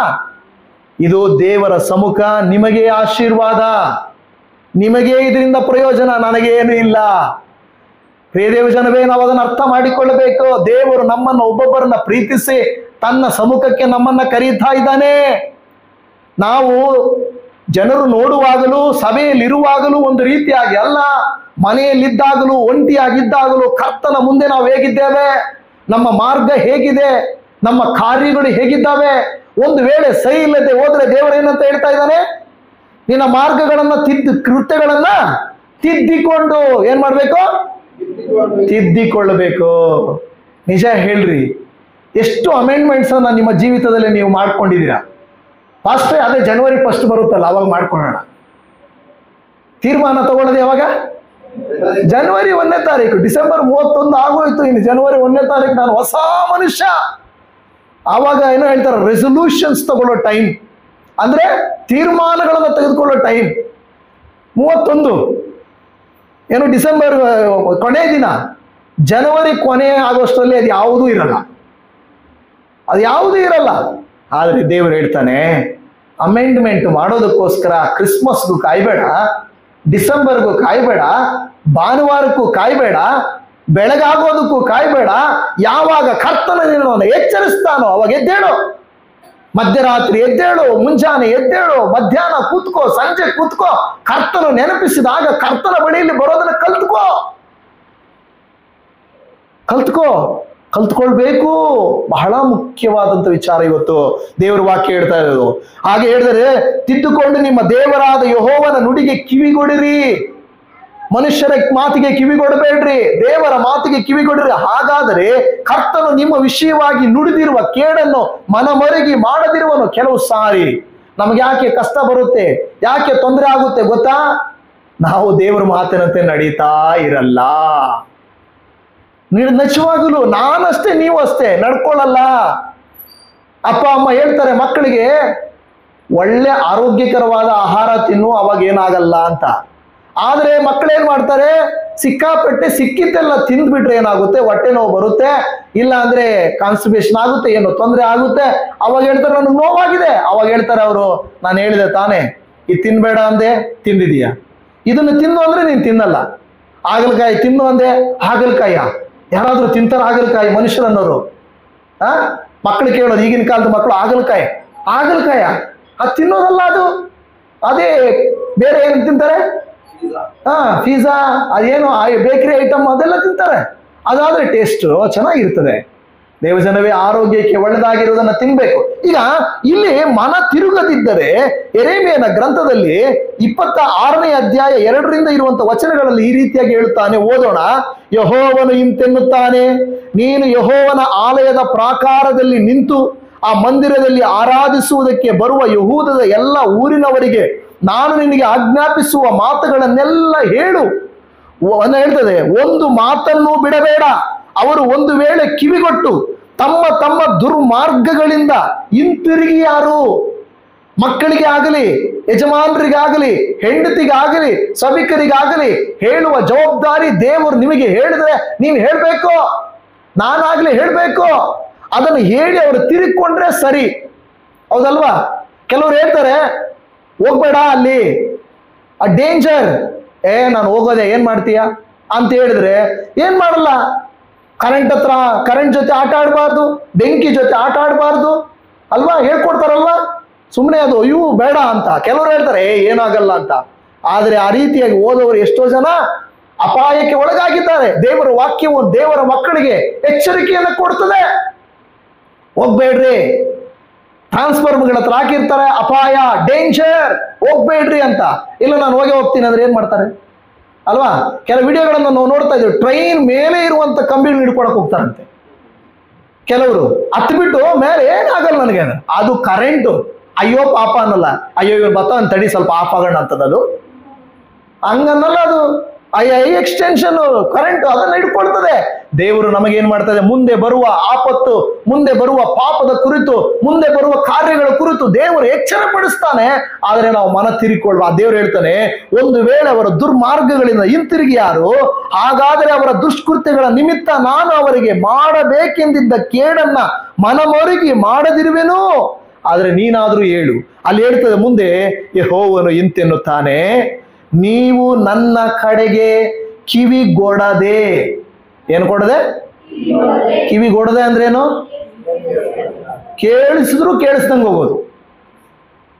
ಇದು ದೇವರ ಸಮ್ಮುಖ, ನಿಮಗೆ ಆಶೀರ್ವಾದ, ನಿಮಗೆ ಇದರಿಂದ ಪ್ರಯೋಜನ, ನನಗೇನು ಇಲ್ಲ. ಪ್ರಿಯದೇವ ಜನವೇ, ನಾವು ಅದನ್ನು ಅರ್ಥ ಮಾಡಿಕೊಳ್ಳಬೇಕು. ದೇವರು ನಮ್ಮನ್ನು ಒಬ್ಬೊಬ್ಬರನ್ನ ಪ್ರೀತಿಸಿ ತನ್ನ ಸಮ್ಮುಖಕ್ಕೆ ನಮ್ಮನ್ನ ಕರೀತಾ ಇದ್ದಾನೆ. ನಾವು ಜನರು ನೋಡುವಾಗಲೂ, ಸಭೆಯಲ್ಲಿರುವಾಗಲೂ ಒಂದು ರೀತಿಯಾಗಿ ಅಲ್ಲ, ಮನೆಯಲ್ಲಿದ್ದಾಗಲೂ, ಒಂಟಿಯಾಗಿದ್ದಾಗಲೂ ಕರ್ತನ ಮುಂದೆ ನಾವು ಹೇಗಿದ್ದೇವೆ, ನಮ್ಮ ಮಾರ್ಗ ಹೇಗಿದೆ, ನಮ್ಮ ಕಾರ್ಯಗಳು ಹೇಗಿದ್ದಾವೆ. ಒಂದು ವೇಳೆ ಸರಿ ಇಲ್ಲದೆ ಹೋದ್ರೆ ದೇವರೇನಂತ ಹೇಳ್ತಾ ಇದ್ದಾನೆ? ನಿನ್ನ ಮಾರ್ಗಗಳನ್ನ ಕೃತ್ಯಗಳನ್ನ ತಿದ್ದಿಕೊಂಡು ಏನ್ ಮಾಡ್ಬೇಕು? ತಿದ್ದಿಕೊಳ್ಳಬೇಕು. ನಿಜ ಹೇಳ್ರಿ, ಎಷ್ಟು ಅಮೆಂಡ್ಮೆಂಟ್ಸ್ ಅನ್ನ ನಿಮ್ಮ ಜೀವಿತದಲ್ಲಿ ನೀವು ಮಾಡ್ಕೊಂಡಿದ್ದೀರಾ? ಫಸ್ಟ್ ಅದೇ ಜನವರಿ 1 ಬರುತ್ತಲ್ಲ, ಅವಾಗ ಮಾಡ್ಕೊಳ್ಳೋಣ. ತೀರ್ಮಾನ ತಗೊಳ್ಳೋದು ಯಾವಾಗ? ಜನವರಿ 1ನೇ ತಾರೀಕು. ಡಿಸೆಂಬರ್ 31 ಆಗೋಯ್ತು, ಇನ್ನು ಜನವರಿ 1ನೇ ತಾರೀಕು ನಾನು ಹೊಸ ಮನುಷ್ಯ. ಆವಾಗ ಏನೋ ಹೇಳ್ತಾರೆ, ರೆಸೊಲ್ಯೂಷನ್ಸ್ ತಗೊಳ್ಳೋ ಟೈಮ್, ಅಂದ್ರೆ ತೀರ್ಮಾನಗಳನ್ನು ತೆಗೆದುಕೊಳ್ಳೋ ಟೈಮ್ 31. ಏನು ಡಿಸೆಂಬರ್ ಕೊನೆ ದಿನ, ಜನವರಿ ಕೊನೆ ಆಗೋಷ್ಟರಲ್ಲಿ ಅದು ಯಾವುದೂ ಇರಲ್ಲ, ಅದು ಯಾವುದೂ ಇರಲ್ಲ. ಆದರೆ ದೇವರು ಹೇಳ್ತಾನೆ, ಅಮೆಂಡ್ಮೆಂಟ್ ಮಾಡೋದಕ್ಕೋಸ್ಕರ ಕ್ರಿಸ್ಮಸ್ಗೂ ಕಾಯ್ಬೇಡ, ಡಿಸೆಂಬರ್ಗೂ ಕಾಯ್ಬೇಡ, ಭಾನುವಾರಕ್ಕೂ ಕಾಯ್ಬೇಡ, ಬೆಳಗಾಗೋದಕ್ಕೂ ಕಾಯ್ಬೇಡ. ಯಾವಾಗ ಕರ್ತನ ನಿನ್ನನ್ನು ಎಚ್ಚರಿಸ್ತಾನೋ ಅವಾಗ ಎದ್ದೇಳು. ಮಧ್ಯರಾತ್ರಿ ಎದ್ದೇಳು, ಮುಂಜಾನೆ ಎದ್ದೇಳು, ಮಧ್ಯಾಹ್ನ ಕೂತ್ಕೋ, ಸಂಜೆ ಕೂತ್ಕೋ. ಕರ್ತನು ನೆನಪಿಸಿದಾಗ ಕರ್ತನ ಬಳಿಯಲ್ಲಿ ಬರೋದನ್ನ ಕಲ್ತ್ಕೋ. ಕಲ್ತ್ಕೊಳ್ಬೇಕು. ಬಹಳ ಮುಖ್ಯವಾದಂತ ವಿಚಾರ ಇವತ್ತು ದೇವರ ವಾಕ್ಯ ಹೇಳ್ತಾ ಇರೋದು. ಹಾಗೆ ಹೇಳಿದರೆ, ತಿದ್ದುಕೊಂಡು ನಿಮ್ಮ ದೇವರಾದ ಯೆಹೋವನ ನುಡಿಗೆ ಕಿವಿಗೊಡಿರಿ. ಮನುಷ್ಯರ ಮಾತಿಗೆ ಕಿವಿಗೊಡಬೇಡ್ರಿ, ದೇವರ ಮಾತಿಗೆ ಕಿವಿಗೊಡಿರಿ. ಹಾಗಾದರೆ ಕರ್ತನು ನಿಮ್ಮ ವಿಷಯವಾಗಿ ನುಡಿದಿರುವ ಕೇಡನ್ನು ಮನಮರುಗಿ ಮಾಡದಿರುವನು. ಕೆಲವು ಸಾರಿ ನಮ್ಗೆ ಯಾಕೆ ಕಷ್ಟ ಬರುತ್ತೆ, ಯಾಕೆ ತೊಂದರೆ ಆಗುತ್ತೆ ಗೊತ್ತಾ? ನಾವು ದೇವರ ಮಾತಿನಂತೆ ನಡೀತಾ ಇರಲ್ಲ. ನಿಜವಾಗಲೂ ನಾನಷ್ಟೇ ನೀವು ಅಷ್ಟೇ ನಡ್ಕೊಳ್ಳಲ್ಲ. ಅಪ್ಪ ಅಮ್ಮ ಹೇಳ್ತಾರೆ ಮಕ್ಕಳಿಗೆ, ಒಳ್ಳೆ ಆರೋಗ್ಯಕರವಾದ ಆಹಾರ ತಿನ್ನು, ಅವಾಗ ಏನಾಗಲ್ಲ ಅಂತ. ಆದ್ರೆ ಮಕ್ಕಳೇನ್ ಮಾಡ್ತಾರೆ, ಸಿಕ್ಕಾಪಟ್ಟೆ ಸಿಕ್ಕಿದ್ದೆಲ್ಲ ತಿಂದ್ಬಿಟ್ರೆ ಏನಾಗುತ್ತೆ, ಹೊಟ್ಟೆ ನೋವು ಬರುತ್ತೆ, ಇಲ್ಲ ಅಂದ್ರೆ ಕಾನ್ಸ್ಟಿಪೇಷನ್ ಆಗುತ್ತೆ, ಏನೋ ತೊಂದರೆ ಆಗುತ್ತೆ. ಅವಾಗ ಹೇಳ್ತಾರೆ ನನಗೆ ನೋವಾಗಿದೆ. ಅವಾಗ ಹೇಳ್ತಾರೆ ಅವರು, ನಾನು ಹೇಳಿದೆ ತಾನೇ ಇದು ತಿನ್ಬೇಡ ಅಂದೆ, ತಿಂದಿದೀಯ. ಇದನ್ನು ತಿನ್ನು ಅಂದ್ರೆ ನೀನ್ ತಿನ್ನಲ್ಲ. ಹಾಗಲಕಾಯಿ ತಿನ್ನು ಅಂದೆ, ಹಾಗಲಕಾಯ ಯಾರಾದ್ರೂ ತಿಂತಾರ? ಹಾಗಲಕಾಯಿ ಮನುಷ್ಯರನ್ನೋರು ಮಕ್ಕಳು ಕೇಳೋದು, ಈಗಿನ ಕಾಲದ ಮಕ್ಕಳು ಹಾಗಲಕಾಯ ಅದು ತಿನ್ನೋದಲ್ಲ. ಅದು ಅದೇ ಬೇರೆ ಏನು ತಿಂತಾರೆ, ಪಿಜ್ಜಾ, ಅದೇನು ಬೇಕರಿ ಐಟಮ್ ಅದೆಲ್ಲ ತಿಂತಾರೆ. ಅದಾದ್ರೆ ಟೇಸ್ಟ್ ಚೆನ್ನಾಗಿರ್ತದೆ. ದೇವಜನವೇ, ಆರೋಗ್ಯಕ್ಕೆ ಒಳ್ಳೆದಾಗಿರುವುದನ್ನ ತಿನ್ಬೇಕು. ಈಗ ಇಲ್ಲಿ ಮನ ತಿರುಗದಿದ್ದರೆ, ಯೆರೆಮೀಯನ ಗ್ರಂಥದಲ್ಲಿ 26ನೇ ಅಧ್ಯಾಯ 2ರಿಂದ ಇರುವಂತಹ ವಚನಗಳಲ್ಲಿ ಈ ರೀತಿಯಾಗಿ ಹೇಳುತ್ತಾನೆ. ಓದೋಣ. ಯೆಹೋವನು ಇಂತೆನ್ನುತ್ತಾನೆ, ನೀನು ಯೆಹೋವನ ಆಲಯದ ಪ್ರಾಕಾರದಲ್ಲಿ ನಿಂತು ಆ ಮಂದಿರದಲ್ಲಿ ಆರಾಧಿಸುವುದಕ್ಕೆ ಬರುವ ಯಹೂದದ ಎಲ್ಲ ಊರಿನವರಿಗೆ ನಾನು ನಿನಗೆ ಆಜ್ಞಾಪಿಸುವ ಮಾತುಗಳನ್ನೆಲ್ಲ ಹೇಳು. ಹೇಳ್ತದೆ, ಒಂದು ಮಾತನ್ನು ಬಿಡಬೇಡ. ಅವರು ಒಂದು ವೇಳೆ ಕಿವಿಗೊಟ್ಟು ತಮ್ಮ ತಮ್ಮ ದುರ್ಮಾರ್ಗಗಳಿಂದ ಹಿಂತಿರುಗಿ, ಯಾರು ಮಕ್ಕಳಿಗೆ ಆಗಲಿ, ಯಜಮಾನರಿಗಾಗಲಿ, ಹೆಂಡತಿಗಾಗಲಿ, ಸಭಿಕರಿಗಾಗಲಿ ಹೇಳುವ ಜವಾಬ್ದಾರಿ ದೇವರು ನಿಮಗೆ ಹೇಳಿದ್ರೆ ನೀವು ಹೇಳ್ಬೇಕು. ನಾನಾಗ್ಲಿ ಹೇಳ್ಬೇಕು. ಅದನ್ನು ಹೇಳಿ ಅವರು ತಿರುಗಿಕೊಂಡ್ರೆ ಸರಿ, ಹೌದಲ್ವಾ? ಕೆಲವರು ಹೇಳ್ತಾರೆ ಹೋಗ್ಬೇಡ ಅಲ್ಲಿ, ಆ ಡೇಂಜರ್. ನಾನು ಹೋಗೋದೆ, ಏನ್ ಮಾಡ್ತೀಯ ಅಂತ ಹೇಳಿದ್ರೆ ಏನ್ ಮಾಡಲ್ಲ. ಕರೆಂಟ್ ಜೊತೆ ಆಟ ಆಡಬಾರ್ದು, ಬೆಂಕಿ ಜೊತೆ ಆಟ ಆಡಬಾರ್ದು ಅಲ್ವಾ, ಹೇಳ್ಕೊಡ್ತಾರಲ್ವಾ. ಸುಮ್ಮನೆ ಅದು ಇವು ಬೇಡ ಅಂತ ಕೆಲವರು ಹೇಳ್ತಾರೆ, ಏನಾಗಲ್ಲ ಅಂತ. ಆದ್ರೆ ಆ ರೀತಿಯಾಗಿ ಓದೋರು ಎಷ್ಟೋ ಜನ ಅಪಾಯಕ್ಕೆ ಒಳಗಾಗಿದ್ದಾರೆ. ದೇವರ ವಾಕ್ಯವು ದೇವರ ಮಕ್ಕಳಿಗೆ ಎಚ್ಚರಿಕೆಯನ್ನು ಕೊಡ್ತದೆ. ಹೋಗ್ಬೇಡ್ರಿ, ಟ್ರಾನ್ಸ್ಫಾರ್ಮರ್ಗಳ ಹತ್ರ ಹಾಕಿರ್ತಾರೆ, ಅಪಾಯ, ಡೇಂಜರ್, ಹೋಗ್ಬೇಡ್ರಿ ಅಂತ. ಇಲ್ಲ ನಾನು ಹೋಗ್ತೀನಿ ಅಂದ್ರೆ ಏನ್ ಮಾಡ್ತಾರೆ ಅಲ್ವಾ? ಕೆಲವು ವಿಡಿಯೋಗಳನ್ನು ನಾವು ನೋಡ್ತಾ ಇದ್ದೀವಿ, ಟ್ರೈನ್ ಮೇಲೆ ಇರುವಂತ ಕಂಬಿಗಳು ಹಿಡ್ಕೊಳಕ್ ಹೋಗ್ತಾರಂತೆ ಕೆಲವರು. ಹತ್ಬಿಟ್ಟು ಮೇಲೆ ಏನಾಗಲ್ಲ ನನಗೆ, ಅದು ಕರೆಂಟು, ಅಯ್ಯೋ ಪಾಪ ಅನ್ನಲ್ಲ, ಅಯ್ಯೋ ಇವ್ರು ಬತ್ತ ತಡಿ ಸ್ವಲ್ಪ ಆಫ್ ಆಗೋಣ ಅಂತದದು, ಹಂಗನ್ನಲ್ಲ. ಅದು ಎಕ್ಸ್ಟೆನ್ಷನ್ ಕರೆಂಟ್ ಅದನ್ನ ಹಿಡ್ಕೊಳ್ತದೆ. ದೇವರು ನಮಗೇನ್ ಮಾಡ್ತದೆ, ಮುಂದೆ ಬರುವ ಆಪತ್ತು, ಮುಂದೆ ಬರುವ ಪಾಪದ ಕುರಿತು, ಮುಂದೆ ಬರುವ ಕಾರ್ಯಗಳ ಕುರಿತು ದೇವರು ಎಚ್ಚರ ಪಡಿಸ್ತಾನೆ. ಆದ್ರೆ ನಾವು ಮನ ತಿರುಗಿಕೊಳ್ಳುವ. ದೇವರು ಹೇಳ್ತಾನೆ, ಒಂದು ವೇಳೆ ಅವರ ದುರ್ಮಾರ್ಗಗಳಿಂದ ಹಿಂತಿರುಗಿ ಯಾರು, ಹಾಗಾದರೆ ಅವರ ದುಷ್ಕೃತ್ಯಗಳ ನಿಮಿತ್ತ ನಾನು ಅವರಿಗೆ ಮಾಡಬೇಕೆಂದಿದ್ದ ಕೇಡನ್ನ ಮನಮರುಗಿ ಮಾಡದಿರುವೆನು. ಆದ್ರೆ ನೀನಾದ್ರೂ ಹೇಳು. ಅಲ್ಲಿ ಹೇಳ್ತದೆ ಮುಂದೆ, ಯೆಹೋವನು ಇಂತೆನ್ನುತ್ತಾನೆ, ನೀವು ನನ್ನ ಕಡೆಗೆ ಕಿವಿಗೊಡದೆ. ಏನು ಕೊಡದೆ? ಕಿವಿಗೊಡದೆ ಅಂದ್ರೇನು? ಕೇಳಿಸಿದ್ರು ಕೇಳಿಸ್ದಂಗೆ ಹೋಗೋದು.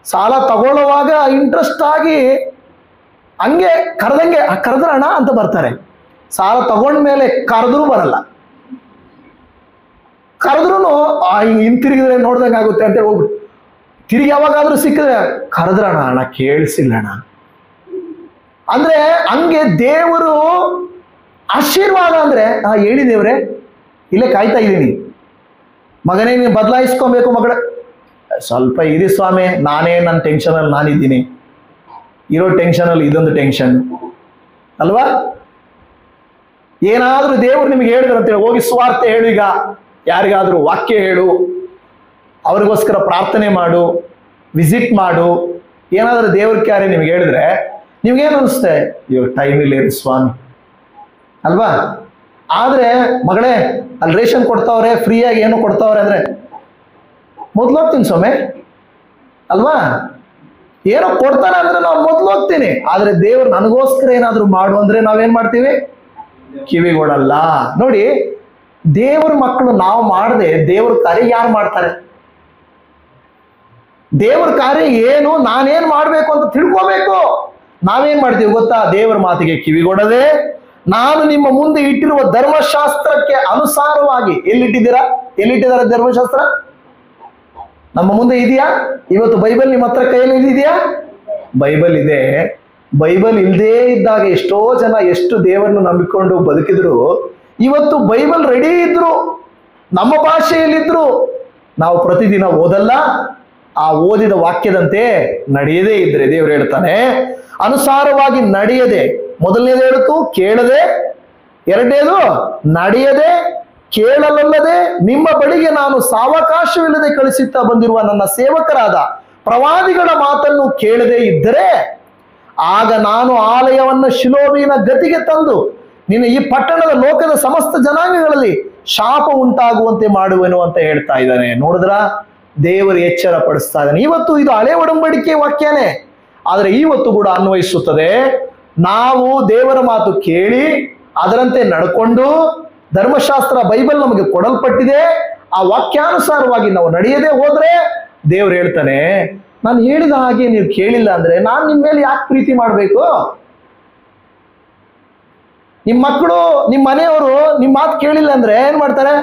ಸಾಲ ತಗೊಳ್ಳುವಾಗ ಇಂಟ್ರೆಸ್ಟ್ ಆಗಿ ಹಂಗೆ ಕರೆದಂಗೆ ಕರೆದ್ರಣ ಅಂತ ಬರ್ತಾರೆ. ಸಾಲ ತಗೊಂಡ್ಮೇಲೆ ಕರೆದ್ರೂ ಬರಲ್ಲ, ಕರೆದ್ರೂ ಹಿಂತಿರುಗಿದ್ರೆ ನೋಡ್ದಂಗೆ ಆಗುತ್ತೆ ಅಂತೇಳಿ ಹೋಗ್ಬಿಟ್ಟು ತಿರುಗಿ ಯಾವಾಗಾದ್ರೂ ಸಿಕ್ಕಿದ್ರೆ ಕರೆದ್ರಣ, ಅಣ್ಣ ಕೇಳಿಸಿಲ್ಲಣ್ಣ ಅಂದ್ರೆ ಹಂಗೆ. ದೇವರು ಆಶೀರ್ವಾದ ಅಂದ್ರೆ ಹೇಳಿ ದೇವ್ರೆ, ಇಲ್ಲೇ ಕಾಯ್ತಾ ಇದ್ದೀನಿ, ಮಗನೇ ನೀನು ಬದಲಾಯಿಸ್ಕೊಬೇಕು, ಮಗಳ ಸ್ವಲ್ಪ ಇರಿ ಸ್ವಾಮಿ, ನಾನೇ ನನ್ನ ಟೆನ್ಷನಲ್ಲಿ ನಾನಿದ್ದೀನಿ, ಇರೋ ಟೆನ್ಷನಲ್ಲಿ ಇದೊಂದು ಟೆನ್ಷನ್ ಅಲ್ವಾ? ಏನಾದ್ರೂ ದೇವರು ನಿಮಗೆ ಹೇಳಿದ್ರು ಅಂತೇಳಿ ಹೋಗಿ ಸ್ವಾರ್ಥ ಹೇಳು. ಈಗ ಯಾರಿಗಾದ್ರೂ ವಾಕ್ಯ ಹೇಳು, ಅವ್ರಿಗೋಸ್ಕರ ಪ್ರಾರ್ಥನೆ ಮಾಡು, ವಿಸಿಟ್ ಮಾಡು. ಏನಾದ್ರೂ ದೇವ್ರ ಕಾರ್ಯ ನಿಮ್ಗೆ ಹೇಳಿದ್ರೆ ನಿಮ್ಗೇನು ಅನಿಸುತ್ತೆ, ಇವಾಗ ಟೈಮ್ ಇಲ್ಲ ರೀ ಸ್ವಾಮಿ ಅಲ್ವಾ? ಆದ್ರೆ ಮಗಳೇ ಅಲ್ಲಿ ರೇಷನ್ ಕೊಡ್ತಾವ್ರೆ, ಫ್ರೀಯಾಗಿ ಏನು ಕೊಡ್ತಾವ್ರೆ ಅಂದ್ರೆ ಮೊದ್ಲು ಹೋಗ್ತೀನಿ ಸ್ವಾಮಿ ಅಲ್ವಾ? ಏನೋ ಕೊಡ್ತಾನೆ ಅಂದ್ರೆ ನಾವು ಮೊದ್ಲು ಹೋಗ್ತೀನಿ. ಆದ್ರೆ ದೇವ್ರು ನನಗೋಸ್ಕರ ಏನಾದ್ರು ಮಾಡು ಅಂದ್ರೆ ನಾವೇನ್ ಮಾಡ್ತೀವಿ? ಕಿವಿಗೊಡಲ್ಲ. ನೋಡಿ, ದೇವ್ರ ಮಕ್ಕಳು ನಾವು ಮಾಡದೆ ದೇವ್ರ ಕಾರ್ಯ ಯಾರು ಮಾಡ್ತಾರೆ? ದೇವ್ರ ಕಾರ್ಯ ಏನು, ನಾನೇನ್ ಮಾಡ್ಬೇಕು ಅಂತ ತಿಳ್ಕೋಬೇಕು. ನಾವೇನ್ ಮಾಡ್ತೀವಿ ಗೊತ್ತಾ? ದೇವರ ಮಾತಿಗೆ ಕಿವಿಗೊಡದೆ ನಾನು ನಿಮ್ಮ ಮುಂದೆ ಇಟ್ಟಿರುವ ಧರ್ಮಶಾಸ್ತ್ರಕ್ಕೆ ಅನುಸಾರವಾಗಿ ಎಲ್ಲಿಟ್ಟಿದ್ದಾರೆ ಧರ್ಮಶಾಸ್ತ್ರ? ನಮ್ಮ ಮುಂದೆ ಇದೆಯಾ? ಇವತ್ತು ಬೈಬಲ್ ನಿಮ್ಮ ಹತ್ರ ಕೈಯಲ್ಲಿ ಇದೆಯಾ? ಬೈಬಲ್ ಇದೆ. ಬೈಬಲ್ ಇಲ್ಲದೇ ಇದ್ದಾಗ ಎಷ್ಟೋ ಜನ ಎಷ್ಟು ದೇವರನ್ನು ನಂಬಿಕೊಂಡು ಬದುಕಿದ್ರು, ಇವತ್ತು ಬೈಬಲ್ ರೆಡಿ ಇದ್ರು, ನಮ್ಮ ಭಾಷೆಯಲ್ಲಿದ್ರು, ನಾವು ಪ್ರತಿದಿನ ಓದಲ್ಲ. ಆ ಓದಿದ ವಾಕ್ಯದಂತೆ ನಡೆಯದೇ ಇದ್ರೆ ದೇವರು ಹೇಳ್ತಾನೆ, ಅನುಸಾರವಾಗಿ ನಡೆಯದೆ, ಮೊದಲನೇದು ಹೇಳಿತು ಕೇಳದೆ, ಎರಡನೇದು ನಡೆಯದೆ, ಕೇಳಲಲ್ಲದೆ ನಿಮ್ಮ ಬಳಿಗೆ ನಾನು ಸಾವಕಾಶವಿಲ್ಲದೆ ಕಳಿಸುತ್ತಾ ಬಂದಿರುವ ನನ್ನ ಸೇವಕರಾದ ಪ್ರವಾದಿಗಳ ಮಾತನ್ನು ಕೇಳದೆ ಇದ್ದರೆ, ಆಗ ನಾನು ಆಲಯವನ್ನು ಶಿಲೋವಿನ ಗತಿಗೆ ತಂದು ನಿನ್ನ ಈ ಪಟ್ಟಣದ ಲೋಕದ ಸಮಸ್ತ ಜನಾಂಗಗಳಲ್ಲಿ ಶಾಪ ಉಂಟಾಗುವಂತೆ ಮಾಡುವೆನು ಅಂತ ಹೇಳ್ತಾ ಇದ್ದಾನೆ. ನೋಡಿದ್ರ, ದೇವರು ಎಚ್ಚರ ಪಡಿಸ್ತಾ ಇದ್ದಾನೆ. ಇವತ್ತು ಇದು ಹಳೆ ಒಡಂಬಡಿಕೆ ವಾಕ್ಯನೇ, ಆದರೆ ಇವತ್ತು ಕೂಡ ಅನ್ವಯಿಸುತ್ತದೆ. ನಾವು ದೇವರ ಮಾತು ಕೇಳಿ ಅದರಂತೆ ನಡ್ಕೊಂಡು, ಧರ್ಮಶಾಸ್ತ್ರ ಬೈಬಲ್ ನಮಗೆ ಕೊಡಲ್ಪಟ್ಟಿದೆ, ಆ ವಾಕ್ಯಾನುಸಾರವಾಗಿ ನಾವು ನಡೆಯದೆ ಹೋದ್ರೆ ದೇವ್ರು ಹೇಳ್ತಾನೆ, ನಾನು ಹೇಳಿದ ಹಾಗೆ ನೀವು ಕೇಳಿಲ್ಲ ಅಂದ್ರೆ ನಾನು ನಿಮ್ಮ ಮೇಲೆ ಯಾಕೆ ಪ್ರೀತಿ ಮಾಡಬೇಕು? ನಿಮ್ಮ ಮಕ್ಕಳು, ನಿಮ್ಮ ಮನೆಯವರು ನಿಮ್ಮ ಮಾತು ಕೇಳಿಲ್ಲ ಅಂದ್ರೆ ಏನ್ ಮಾಡ್ತಾರೆ?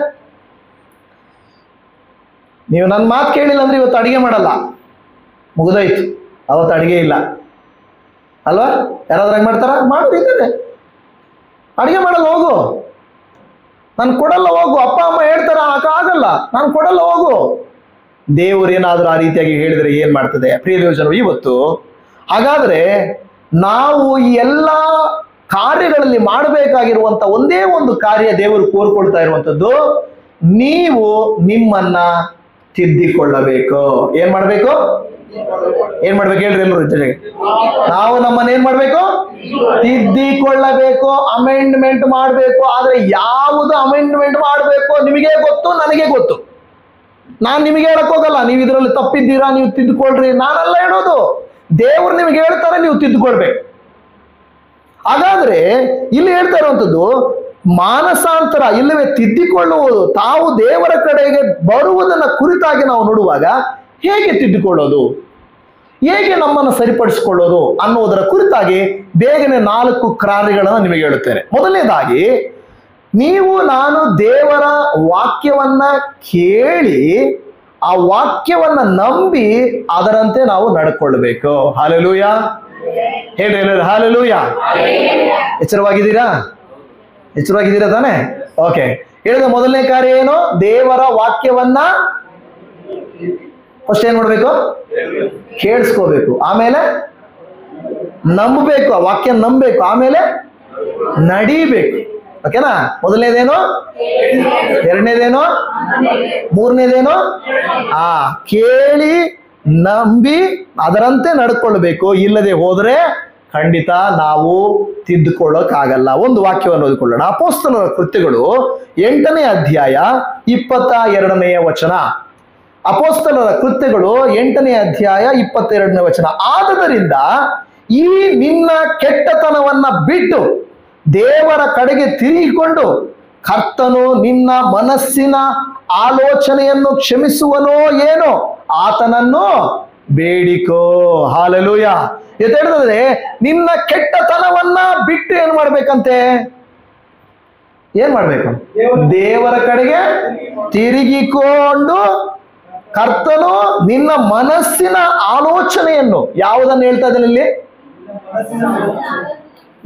ನೀವು ನನ್ನ ಮಾತು ಕೇಳಿಲ್ಲ ಅಂದ್ರೆ ಇವತ್ತು ಅಡಿಗೆ ಮಾಡಲ್ಲ, ಮುಗಿದೋಯ್ತು, ಅವತ್ತು ಅಡಿಗೆ ಇಲ್ಲ ಅಲ್ವಾ? ಯಾರಾದ್ರೂ ಹಂಗೆ ಮಾಡ್ತಾರ? ಮಾಡಿದ್ದಾರೆ. ಅಡಿಗೆ ಮಾಡಲ್ಲ, ಹೋಗು, ನಾನು ಕೊಡಲ್ಲ, ಹೋಗು. ಅಪ್ಪ ಅಮ್ಮ ಹೇಳ್ತಾರ, ಆಗಲ್ಲ, ನಾನು ಕೊಡಲ್ಲ, ಹೋಗು. ದೇವರೇನಾದ್ರೂ ಆ ರೀತಿಯಾಗಿ ಹೇಳಿದ್ರೆ ಏನ್ ಮಾಡ್ತದೆ? ಪ್ರಿಯ ದೇವಜನರು, ಇವತ್ತು ಹಾಗಾದ್ರೆ ನಾವು ಈ ಎಲ್ಲ ಕಾರ್ಯಗಳಲ್ಲಿ ಮಾಡಬೇಕಾಗಿರುವಂತ ಒಂದೇ ಒಂದು ಕಾರ್ಯ ದೇವರು ಕೋರ್ಕೊಳ್ತಾ ಇರುವಂತದ್ದು, ನೀವು ನಿಮ್ಮನ್ನ ತಿದ್ದಿಕೊಳ್ಳಬೇಕು. ಏನ್ ಮಾಡ್ಬೇಕು? ಹೇಳ್ರಿ ಎಲ್ಲರೂ ಜೊತೆಗೆ. ನಾವು ನಮ್ಮನ್ನ ಏನ್ ಮಾಡ್ಬೇಕು? ತಿದ್ದಿಕೊಳ್ಳಬೇಕು, ಅಮೆಂಡ್ಮೆಂಟ್ ಮಾಡ್ಬೇಕು. ಆದ್ರೆ ಯಾವುದು ಅಮೆಂಡ್ಮೆಂಟ್ ಮಾಡ್ಬೇಕು ನಿಮಗೆ ಗೊತ್ತು, ನನಗೆ ಗೊತ್ತು. ನಾನ್ ನಿಮಗೆ ಹೇಳಕ್ ಹೋಗಲ್ಲ, ನೀವು ಇದರಲ್ಲಿ ತಪ್ಪಿದ್ದೀರಾ, ನೀವು ತಿದ್ದುಕೊಳ್ರಿ, ನಾನೆಲ್ಲ ಹೇಳೋದು. ದೇವ್ರು ನಿಮಗೆ ಹೇಳ್ತಾರೆ, ನೀವು ತಿದ್ದುಕೊಳ್ಬೇಕು. ಹಾಗಾದ್ರೆ ಇಲ್ಲಿ ಹೇಳ್ತಾ ಇರುವಂತದ್ದು ಮಾನಸಾಂತರ, ಇಲ್ಲವೇ ತಿದ್ದಿಕೊಳ್ಳುವುದು. ತಾವು ದೇವರ ಕಡೆಗೆ ಬರುವುದನ್ನ ಕುರಿತಾಗಿ ನಾವು ನೋಡುವಾಗ ಹೇಗೆ ತಿದ್ದುಕೊಳ್ಳೋದು, ಹೇಗೆ ನಮ್ಮನ್ನು ಸರಿಪಡಿಸಿಕೊಳ್ಳೋದು ಅನ್ನುವುದರ ಕುರಿತಾಗಿ ಬೇಗನೆ 4 ಕಾರ್ಯಗಳನ್ನು ನಿಮಗೆ ಹೇಳುತ್ತೇನೆ. ಮೊದಲನೇದಾಗಿ, ನೀವು ನಾನು ದೇವರ ವಾಕ್ಯವನ್ನ ಕೇಳಿ ಆ ವಾಕ್ಯವನ್ನ ನಂಬಿ ಅದರಂತೆ ನಾವು ನಡ್ಕೊಳ್ಬೇಕು. ಹಲ್ಲೆಲೂಯಾ ಹೇಳ್ರಿ ಎಲ್ಲರೂ, ಹಲ್ಲೆಲೂಯಾ. ಎಚ್ಚರವಾಗಿದ್ದೀರಾ ತಾನೆ? ಓಕೆ. ಹೇಳಿದ ಮೊದಲನೇ ಕಾರ್ಯ ಏನು? ದೇವರ ವಾಕ್ಯವನ್ನ ಫಸ್ಟ್ ಏನ್ ಮಾಡ್ಬೇಕು? ಕೇಳಿಸ್ಕೋಬೇಕು, ಆಮೇಲೆ ನಂಬಬೇಕು, ಆ ವಾಕ್ಯ ನಂಬಬೇಕು, ಆಮೇಲೆ ನಡಿಬೇಕು. ಓಕೆನಾ? ಮೊದಲನೇದೇನು? ಎರಡನೇದೇನು? ಮೂರನೇದೇನು? ಕೇಳಿ ನಂಬಿ ಅದರಂತೆ ನಡ್ಕೊಳ್ಬೇಕು. ಇಲ್ಲದೆ ಹೋದ್ರೆ ಖಂಡಿತ ನಾವು ತಿದ್ದುಕೊಳ್ಳೋಕ್ಕಾಗಲ್ಲ. ಒಂದು ವಾಕ್ಯವನ್ನು ಓದಿಕೊಳ್ಳೋಣ. ಅಪೊಸ್ತಲರ ಕೃತ್ಯಗಳು 8ನೇ ಅಧ್ಯಾಯ 22ನೇ ವಚನ. ಅಪೊಸ್ತಲರ ಕೃತ್ಯಗಳು 8ನೇ ಅಧ್ಯಾಯ 22ನೇ ವಚನ. ಆದದರಿಂದ ಈ ನಿನ್ನ ಕೆಟ್ಟತನವನ್ನ ಬಿಟ್ಟು ದೇವರ ಕಡೆಗೆ ತಿರುಗಿಕೊಂಡು ಕರ್ತನು ನಿನ್ನ ಮನಸ್ಸಿನ ಆಲೋಚನೆಯನ್ನು ಕ್ಷಮಿಸುವನೋ ಏನೋ ಆತನನ್ನು ಬೇಡಿಕೋ. ಹಲ್ಲೆಲೂಯಾ. ಇದು ಹೇಳಿದ್ರೆ ನಿನ್ನ ಕೆಟ್ಟತನವನ್ನ ಬಿಟ್ಟು ಏನ್ ಮಾಡ್ಬೇಕಂತೆ? ಏನ್ ಮಾಡ್ಬೇಕು? ದೇವರ ಕಡೆಗೆ ತಿರುಗಿಕೊಂಡು ಕರ್ತನು ನಿನ್ನ ಮನಸ್ಸಿನ ಆಲೋಚನೆಯನ್ನು, ಯಾವುದನ್ನು ಹೇಳ್ತಾ ಇದ್ದಾನೆ ಇಲ್ಲಿ?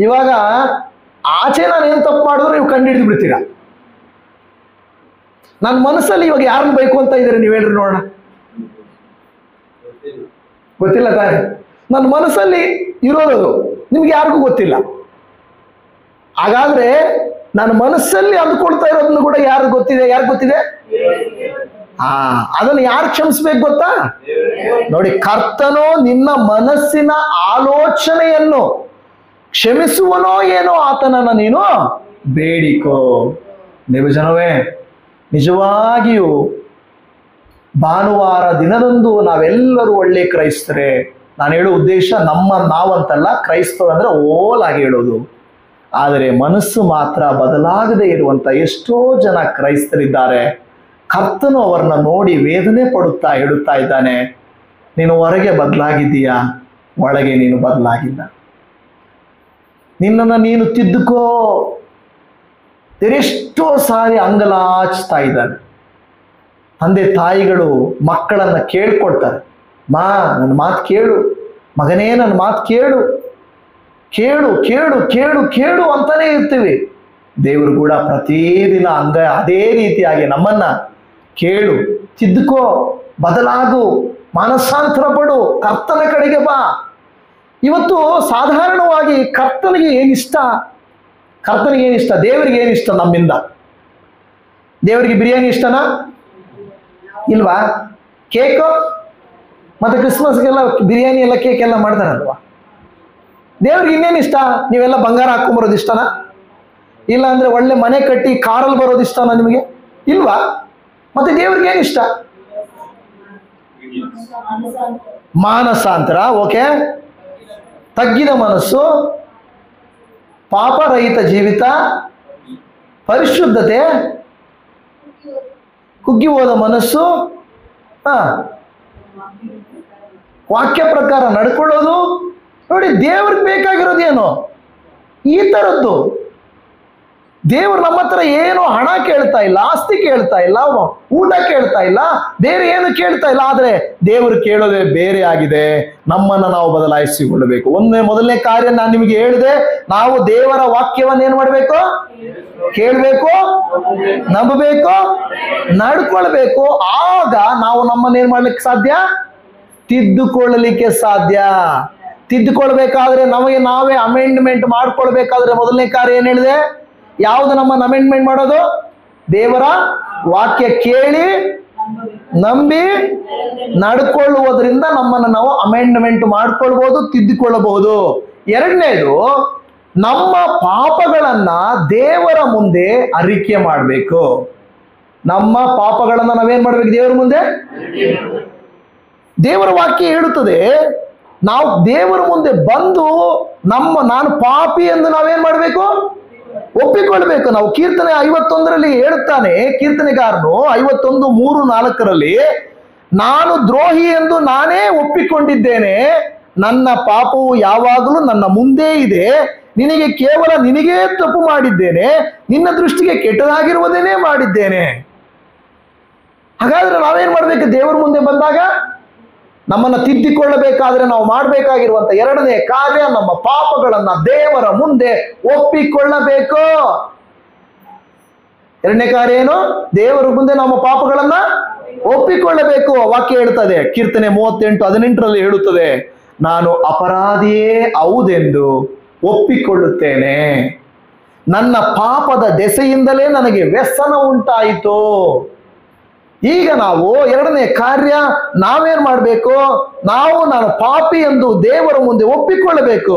ಇವಾಗ ಆಚೆ ನಾನು ಏನ್ ತಪ್ಪು ಮಾಡಿದ್ರು ನೀವು ಕಂಡುಹಿಡಿದು ಬಿಡ್ತೀರಾ. ನನ್ನ ಮನಸ್ಸಲ್ಲಿ ಇವಾಗ ಯಾರನ್ನ ಬೇಕು ಅಂತ ಇದ್ದೀರಿ ನೀವು ಹೇಳ್ರಿ ನೋಡೋಣ. ಗೊತ್ತಿಲ್ಲ ತಾನೆ? ನನ್ನ ಮನಸ್ಸಲ್ಲಿ ಇರೋದು ನಿಮ್ಗೆ ಯಾರಿಗೂ ಗೊತ್ತಿಲ್ಲ. ಹಾಗಾದ್ರೆ ನನ್ನ ಮನಸ್ಸಲ್ಲಿ ಅಂದ್ಕೊಳ್ತಾ ಇರೋದನ್ನು ಕೂಡ ಯಾರಿಗೆ ಗೊತ್ತಿದೆ? ಅದನ್ನು ಯಾರು ಕ್ಷಮಿಸ್ಬೇಕು ಗೊತ್ತಾ? ನೋಡಿ, ಕರ್ತನು ನಿನ್ನ ಮನಸ್ಸಿನ ಆಲೋಚನೆಯನ್ನು ಕ್ಷಮಿಸುವನೋ ಏನೋ ಆತನನ್ನ ನೀನು ಬೇಡಿಕೋ. ದೇವಜನವೇ, ನಿಜವಾಗಿಯೂ ಭಾನುವಾರ ದಿನದಂದು ನಾವೆಲ್ಲರೂ ಒಳ್ಳೆ ಕ್ರೈಸ್ತರೇ. ನಾನು ಹೇಳೋ ಉದ್ದೇಶ ನಾವಂತಲ್ಲ, ಕ್ರೈಸ್ತರು ಅಂದ್ರೆ ಓಲಾಗಿ ಹೇಳೋದು. ಆದರೆ ಮನಸ್ಸು ಮಾತ್ರ ಬದಲಾಗದೆ ಇರುವಂತ ಎಷ್ಟೋ ಜನ ಕ್ರೈಸ್ತರಿದ್ದಾರೆ. ಕರ್ತನು ಅವರನ್ನ ನೋಡಿ ವೇದನೆ ಪಡುತ್ತಾ ಹೇಳುತ್ತಾ ಇದ್ದಾನೆ, ನೀನು ಹೊರಗೆ ಬದಲಾಗಿದ್ದೀಯಾ, ಒಳಗೆ ನೀನು ಬದಲಾಗಿಲ್ಲ. ನಿನ್ನನ್ನು ನೀನು ತಿದ್ದುಕೋ. ಎಷ್ಟೋ ಸಾರಿ ಅಂಗಲಾಚ್ತಾ ಇದ್ದಾರೆ. ತಂದೆ ತಾಯಿಗಳು ಮಕ್ಕಳನ್ನ ಕೇಳ್ಕೊಳ್ತಾರೆ, ಮಾ ನನ್ನ ಮಾತು ಕೇಳು, ಮಗನೇ ನನ್ನ ಮಾತು ಕೇಳು, ಕೇಳು ಕೇಳು ಕೇಳು ಕೇಳು ಅಂತಾನೆ ಇರ್ತೀವಿ. ದೇವರು ಕೂಡ ಪ್ರತಿದಿನ ಅದೇ ರೀತಿಯಾಗಿ ನಮ್ಮನ್ನ ಕೇಳು, ತಿದ್ದುಕೋ, ಬದಲಾಗು, ಮಾನಸಾಂತರ ಪಡು, ಕರ್ತನ ಕಡೆಗೆ ಬಾ. ಇವತ್ತು ಸಾಧಾರಣವಾಗಿ ಕರ್ತನಿಗೆ ಏನಿಷ್ಟ? ಕರ್ತನಿಗೆ ಏನಿಷ್ಟ? ದೇವರಿಗೆ ಏನಿಷ್ಟ ನಮ್ಮಿಂದ? ದೇವರಿಗೆ ಬಿರಿಯಾನಿ ಇಷ್ಟನಾ? ಇಲ್ವಾ? ಕೇಕು ಮತ್ತೆ ಕ್ರಿಸ್ಮಸ್ಗೆಲ್ಲ ಬಿರಿಯಾನಿ ಎಲ್ಲ ಕೇಕ್ ಎಲ್ಲ ಮಾಡ್ತಾರಲ್ವಾ? ದೇವ್ರಿಗೆ ಇನ್ನೇನು ಇಷ್ಟ? ನೀವೆಲ್ಲ ಬಂಗಾರ ಹಾಕೊಂಬರೋದು ಇಷ್ಟನಾ? ಇಲ್ಲ ಅಂದ್ರೆ ಒಳ್ಳೆ ಮನೆ ಕಟ್ಟಿ ಕಾರಲ್ಲಿ ಬರೋದು ಇಷ್ಟನಾ ನಿಮಗೆ? ಇಲ್ವಾ? ಮತ್ತೆ ದೇವ್ರಿಗೆ ಏನು ಇಷ್ಟ? ಮಾನಸಾಂತರ, ಓಕೆ, ತಗ್ಗಿದ ಮನಸ್ಸು, ಪಾಪರಹಿತ ಜೀವಿತ, ಪರಿಶುದ್ಧತೆ, ಕುಗ್ಗಿ ಹೋದ ಮನಸ್ಸು, ವಾಕ್ಯ ಪ್ರಕಾರ ನಡ್ಕೊಳ್ಳೋದು. ನೋಡಿ, ದೇವ್ರಿಗೆ ಬೇಕಾಗಿರೋದೇನು? ಈ ಥರದ್ದು. ದೇವರು ನಮ್ಮ ಹತ್ರ ಏನು ಹಣ ಕೇಳ್ತಾ ಇಲ್ಲ, ಆಸ್ತಿ ಕೇಳ್ತಾ ಇಲ್ಲ, ಊಟ ಕೇಳ್ತಾ ಇಲ್ಲ, ಬೇರೆ ಏನು ಕೇಳ್ತಾ ಇಲ್ಲ. ಆದ್ರೆ ದೇವರು ಕೇಳೋದೇ ಬೇರೆ ಆಗಿದೆ. ನಮ್ಮನ್ನ ನಾವು ಬದಲಾಯಿಸಿಕೊಳ್ಳಬೇಕು. ಮೊದಲನೇ ಕಾರ್ಯ ನಾನು ನಿಮಗೆ ಹೇಳಿದೆ, ನಾವು ದೇವರ ವಾಕ್ಯವನ್ನ ಏನ್ ಮಾಡ್ಬೇಕು? ಕೇಳಬೇಕು, ನಂಬಬೇಕು, ನಡ್ಕೊಳ್ಬೇಕು. ಆಗ ನಾವು ನಮ್ಮನ್ನ ಏನ್ ಮಾಡ್ಲಿಕ್ಕೆ ಸಾಧ್ಯ? ತಿದ್ದುಕೊಳ್ಳಲಿಕ್ಕೆ ಸಾಧ್ಯ. ತಿದ್ದುಕೊಳ್ಬೇಕಾದ್ರೆ ನಮಗೆ ನಾವೇ ಅಮೆಂಡ್ಮೆಂಟ್ ಮಾಡ್ಕೊಳ್ಬೇಕಾದ್ರೆ ಮೊದಲನೇ ಕಾರ್ಯ ಏನ್ ಹೇಳಿದೆ? ಯಾವುದು ನಮ್ಮನ್ನು ಅಮೆಂಡ್ಮೆಂಟ್ ಮಾಡೋದು? ದೇವರ ವಾಕ್ಯ ಕೇಳಿ ನಂಬಿ ನಡ್ಕೊಳ್ಳುವುದರಿಂದ ನಮ್ಮನ್ನು ನಾವು ಅಮೆಂಡ್ಮೆಂಟ್ ಮಾಡ್ಕೊಳ್ಬಹುದು, ತಿದ್ದುಕೊಳ್ಳಬಹುದು. ಎರಡನೇದು, ನಮ್ಮ ಪಾಪಗಳನ್ನ ದೇವರ ಮುಂದೆ ಅರಿಕೆ ಮಾಡಬೇಕು. ನಮ್ಮ ಪಾಪಗಳನ್ನ ನಾವೇನ್ ಮಾಡ್ಬೇಕು? ದೇವರ ಮುಂದೆ. ದೇವರ ವಾಕ್ಯ ಹೇಳುತ್ತದೆ, ನಾವು ದೇವರ ಮುಂದೆ ಬಂದು ನಾನು ಪಾಪಿ ಎಂದು ನಾವೇನ್ ಮಾಡ್ಬೇಕು? ಒಪ್ಪಿಕೊಳ್ಬೇಕು. ನಾವು ಕೀರ್ತನೆ 51ರಲ್ಲಿ ಹೇಳುತ್ತಾನೆ ಕೀರ್ತನೆಗಾರನು, 51:3-4 ನಾನು ದ್ರೋಹಿ ಎಂದು ನಾನೇ ಒಪ್ಪಿಕೊಂಡಿದ್ದೇನೆ, ನನ್ನ ಪಾಪವು ಯಾವಾಗಲೂ ನನ್ನ ಮುಂದೆ ಇದೆ, ನಿನಗೇ ತಪ್ಪು ಮಾಡಿದ್ದೇನೆ, ನಿನ್ನ ದೃಷ್ಟಿಗೆ ಕೆಟ್ಟದಾಗಿರುವುದೇನೇ ಮಾಡಿದ್ದೇನೆ. ಹಾಗಾದ್ರೆ ನಾವೇನ್ ಮಾಡ್ಬೇಕು? ದೇವರ ಮುಂದೆ ಬಂದಾಗ ನಮ್ಮನ್ನ ತಿದ್ದಿಕೊಳ್ಳಬೇಕಾದ್ರೆ ನಾವು ಮಾಡಬೇಕಾಗಿರುವಂತ ಎರಡನೇ ಕಾರ್ಯ, ನಮ್ಮ ಪಾಪಗಳನ್ನ ದೇವರ ಮುಂದೆ ಒಪ್ಪಿಕೊಳ್ಳಬೇಕು. ಎರಡನೇ ಕಾರ್ಯ ಏನು? ದೇವರ ಮುಂದೆ ನಮ್ಮ ಪಾಪಗಳನ್ನ ಒಪ್ಪಿಕೊಳ್ಳಬೇಕು. ವಾಕ್ಯ ಹೇಳ್ತದೆ, ಕೀರ್ತನೆ 38:18 ಹೇಳುತ್ತದೆ, ನಾನು ಅಪರಾಧಿಯೇ ಹೌದೆಂದು ಒಪ್ಪಿಕೊಳ್ಳುತ್ತೇನೆ, ನನ್ನ ಪಾಪದ ದೆಸೆಯಿಂದಲೇ ನನಗೆ ವ್ಯಸನ ಉಂಟಾಯಿತು. ಈಗ ನಾವು ಎರಡನೇ ಕಾರ್ಯ ನಾವೇನ್ ಮಾಡಬೇಕು? ನಾನು ಪಾಪಿ ಎಂದು ದೇವರ ಮುಂದೆ ಒಪ್ಪಿಕೊಳ್ಳಬೇಕು.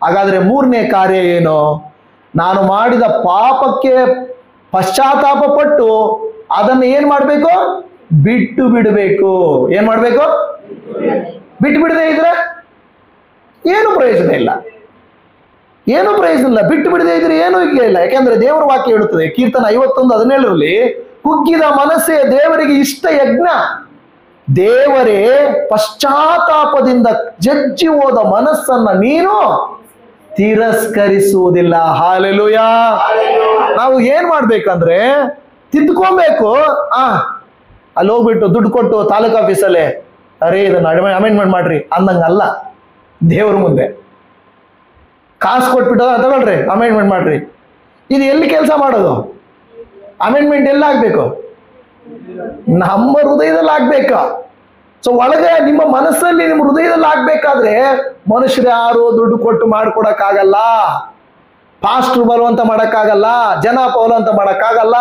ಹಾಗಾದ್ರೆ ಮೂರನೇ ಕಾರ್ಯ ಏನು? ನಾನು ಮಾಡಿದ ಪಾಪಕ್ಕೆ ಪಶ್ಚಾತ್ತಾಪ ಪಟ್ಟು ಅದನ್ನು ಏನ್ ಮಾಡಬೇಕು? ಬಿಟ್ಟು ಬಿಡಬೇಕು. ಏನ್ ಮಾಡಬೇಕು? ಬಿಟ್ಟು ಬಿಡದೆ ಇದ್ರೆ ಏನು ಪ್ರಯೋಜನ ಇಲ್ಲ. ಏನು ಪ್ರಯೋಜನ ಇಲ್ಲ. ಬಿಟ್ಟು ಬಿಡದೆ ಇದ್ರೆ ಏನೂ ಇಲ್ಲ. ಯಾಕೆಂದ್ರೆ ದೇವರ ವಾಕ್ಯ ಹೇಳುತ್ತದೆ, ಕೀರ್ತನ 51:17 ಕುಗ್ಗಿದ ಮನಸ್ಸೇ ದೇವರಿಗೆ ಇಷ್ಟ ಯಜ್ಞ. ದೇವರೇ ಪಶ್ಚಾತ್ತಾಪದಿಂದ ಜಜ್ಜಿ ಹೋದ ಮನಸ್ಸನ್ನ ನೀನು ತಿರಸ್ಕರಿಸುವುದಿಲ್ಲ. ಹಾಲೆಲೂಯಾ. ನಾವು ಏನ್ ಮಾಡ್ಬೇಕಂದ್ರೆ ತಿದ್ದುಕೊಬೇಕು. ಅಲ್ಲಿ ಹೋಗ್ಬಿಟ್ಟು ದುಡ್ಡು ಕೊಟ್ಟು ತಾಲೂಕು ಆಫೀಸಲ್ಲೇ ಅರೇ ಇದನ್ನ ಅಮೆಂಡ್ಮೆಂಟ್ ಮಾಡ್ರಿ ಅಂದಂಗಲ್ಲ. ದೇವ್ರ ಮುಂದೆ ಕಾಸು ಕೊಟ್ಬಿಟ್ಟು ತಗೊಳ್ರಿ ಅಮೆಂಡ್ಮೆಂಟ್ ಮಾಡ್ರಿ. ಇದು ಎಲ್ಲಿ ಕೆಲಸ ಮಾಡೋದು? ಅಮೆಂಡ್ಮೆಂಟ್ ಎಲ್ಲ ಆಗ್ಬೇಕು? ನಮ್ಮ ಹೃದಯದಲ್ಲಿ ಆಗ್ಬೇಕಾ? ಸೊ ಒಳಗೆ ನಿಮ್ಮ ಮನಸ್ಸಲ್ಲಿ, ನಿಮ್ಮ ಹೃದಯದಲ್ಲಿ ಆಗ್ಬೇಕಾದ್ರೆ ಮನುಷ್ಯರು ಯಾರು ದುಡ್ಡು ಕೊಟ್ಟು ಮಾಡ್ಕೊಡಕ್ಕಾಗಲ್ಲ, ಪಾಸ್ಟ್ರು ಬರುವಂತ ಮಾಡಕ್ಕಾಗಲ್ಲ, ಜನ ಬರುವಂತ ಮಾಡಕ್ಕಾಗಲ್ಲ.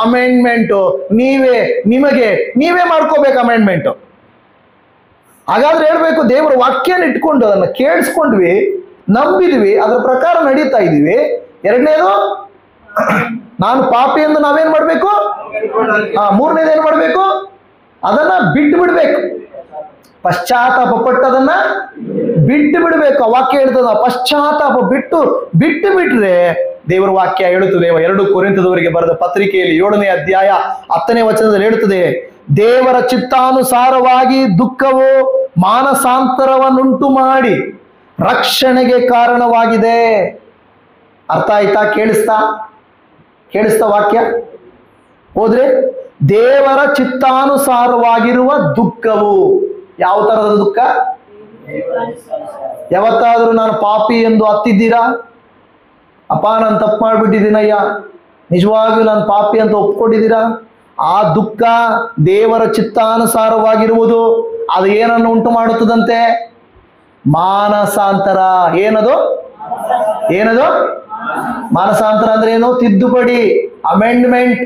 ಅಮೆಂಡ್ಮೆಂಟು ನೀವೇ ಮಾಡ್ಕೋಬೇಕು ಅಮೆಂಡ್ಮೆಂಟ್. ಹಾಗಾದ್ರೆ ಹೇಳ್ಬೇಕು, ದೇವರ ವಾಕ್ಯನ ಇಟ್ಕೊಂಡು ಅದನ್ನ ಕೇಳಿಸ್ಕೊಂಡ್ವಿ, ನಂಬಿದ್ವಿ, ಅದರ ಪ್ರಕಾರ ನಡೀತಾ ಇದೀವಿ. ಎರಡನೇದು, ನಾನು ಪಾಪಿ ಎಂದು ನಾವೇನ್ ಮಾಡ್ಬೇಕು? ಮೂರನೇದು ಏನ್ ಮಾಡ್ಬೇಕು? ಅದನ್ನ ಬಿಟ್ಟು ಬಿಡ್ಬೇಕು. ಪಶ್ಚಾತ್ತಾಪ ಪಟ್ಟು ಅದನ್ನ ಬಿಟ್ಟು ಬಿಡ್ಬೇಕು. ಆ ವಾಕ್ಯ ಹೇಳ್ತದ, ಪಶ್ಚಾತ್ತಾಪ ಬಿಟ್ಟು ಬಿಟ್ರೆ ದೇವರ ವಾಕ್ಯ ಹೇಳುತ್ತದೆ. 2 ಕೊರಿಂಥದವರಿಗೆ ಬರೆದ ಪತ್ರಿಕೆಯಲ್ಲಿ 7ನೇ ಅಧ್ಯಾಯ 10ನೇ ವಚನದಲ್ಲಿ ಹೇಳುತ್ತದೆ, ದೇವರ ಚಿತ್ತಾನುಸಾರವಾಗಿ ದುಃಖವು ಮಾನಸಾಂತರವನ್ನುಂಟು ಮಾಡಿ ರಕ್ಷಣೆಗೆ ಕಾರಣವಾಗಿದೆ. ಅರ್ಥ ಆಯ್ತಾ? ಕೇಳಿಸ್ತಾ ವಾಕ್ಯ ಹೋದ್ರೆ, ದೇವರ ಚಿತ್ತಾನುಸಾರವಾಗಿರುವ ದುಃಖವು. ಯಾವ ತರದ ದುಃಖ? ಯಾವತ್ತಾದ್ರೂ ನಾನು ಪಾಪಿ ಎಂದು ಹತ್ತಿದ್ದೀರಾ? ಅಪ್ಪ ನಾನು ತಪ್ಪು ಮಾಡಿಬಿಟ್ಟಿದ್ದೀನಯ್ಯ, ನಿಜವಾಗಿಯೂ ನಾನು ಪಾಪಿ ಅಂತ ಒಪ್ಕೊಂಡಿದ್ದೀರಾ? ಆ ದುಃಖ ದೇವರ ಚಿತ್ತಾನುಸಾರವಾಗಿರುವುದು. ಅದು ಏನನ್ನು ಉಂಟು ಮಾಡುತ್ತದಂತೆ? ಮಾನಸಾಂತರ. ಏನದು? ಮಾನಸಾಂತರ ಅಂದ್ರೆ ಏನು? ತಿದ್ದುಪಡಿ, ಅಮೆಂಡ್ಮೆಂಟ್.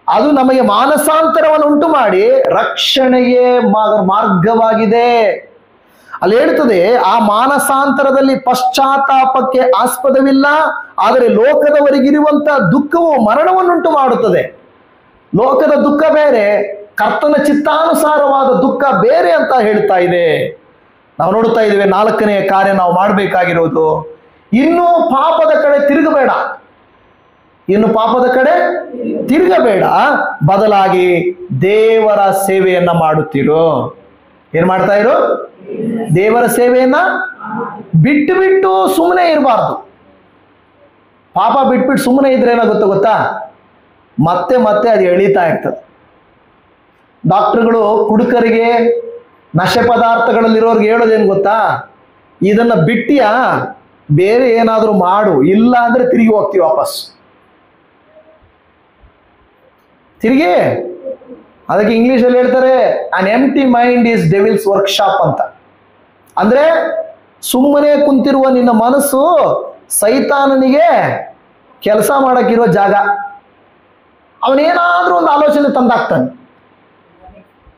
ಅದು ನಮಗೆ ಮಾನಸಾಂತರವನ್ನು ಉಂಟು ಮಾಡಿ ರಕ್ಷಣೆಗೆ ಮಾರ್ಗವಾಗಿದೆ. ಅಲ್ಲಿ ಹೇಳ್ತದೆ, ಆ ಮಾನಸಾಂತರದಲ್ಲಿ ಪಶ್ಚಾತ್ತಾಪಕ್ಕೆ ಆಸ್ಪದವಿಲ್ಲ, ಆದರೆ ಲೋಕದವರಿಗಿರುವಂತಹ ದುಃಖವು ಮರಣವನ್ನುಂಟು ಮಾಡುತ್ತದೆ. ಲೋಕದ ದುಃಖ ಬೇರೆ, ಕರ್ತನ ಚಿತ್ತಾನುಸಾರವಾದ ದುಃಖ ಬೇರೆ ಅಂತ ಹೇಳ್ತಾ ಇದೆ. ನಾವು ನೋಡ್ತಾ ಇದ್ದೇವೆ. 4ನೇ ಕಾರ್ಯ ನಾವು ಮಾಡಬೇಕಾಗಿರೋದು, ಇನ್ನು ಪಾಪದ ಕಡೆ ತಿರುಗಬೇಡ, ಬದಲಾಗಿ ದೇವರ ಸೇವೆಯನ್ನ ಮಾಡುತ್ತಿರು. ಏನ್ ಮಾಡ್ತಾ ಇರು? ದೇವರ ಸೇವೆಯನ್ನ ಬಿಟ್ಟು ಸುಮ್ಮನೆ ಇರಬಾರ್ದು. ಪಾಪ ಬಿಟ್ಬಿಟ್ಟು ಸುಮ್ಮನೆ ಇದ್ರೆ ಏನಾಗುತ್ತೆ ಗೊತ್ತಾ? ಮತ್ತೆ ಅದು ಎಳೀತಾ ಇರ್ತದೆ. ಡಾಕ್ಟರ್ಗಳು ಕುಡುಕರಿಗೆ, ನಶೆ ಪದಾರ್ಥಗಳಲ್ಲಿರೋರ್ಗೆ ಹೇಳೋದೇನು ಗೊತ್ತಾ? ಇದನ್ನ ಬಿಟ್ಟಿಯಾ, ಬೇರೆ ಏನಾದರೂ ಮಾಡು, ಇಲ್ಲ ಅಂದ್ರೆ ತಿರುಗಿ ಹೋಗ್ತೀವಿ ವಾಪಸ್. ಅದಕ್ಕೆ ಇಂಗ್ಲಿಷಲ್ಲಿ ಹೇಳ್ತಾರೆ, an empty mind is devil's workshop ಅಂತ. ಅಂದ್ರೆ ಸುಮ್ಮನೆ ಕುಂತಿರುವ ನಿನ್ನ ಮನಸ್ಸು ಸೈತಾನನಿಗೆ ಕೆಲಸ ಮಾಡಕ್ಕಿರೋ ಜಾಗ. ಅವನೇನಾದ್ರೂ ಒಂದು ಆಲೋಚನೆ ತಂದಾಕ್ತಾನೆ.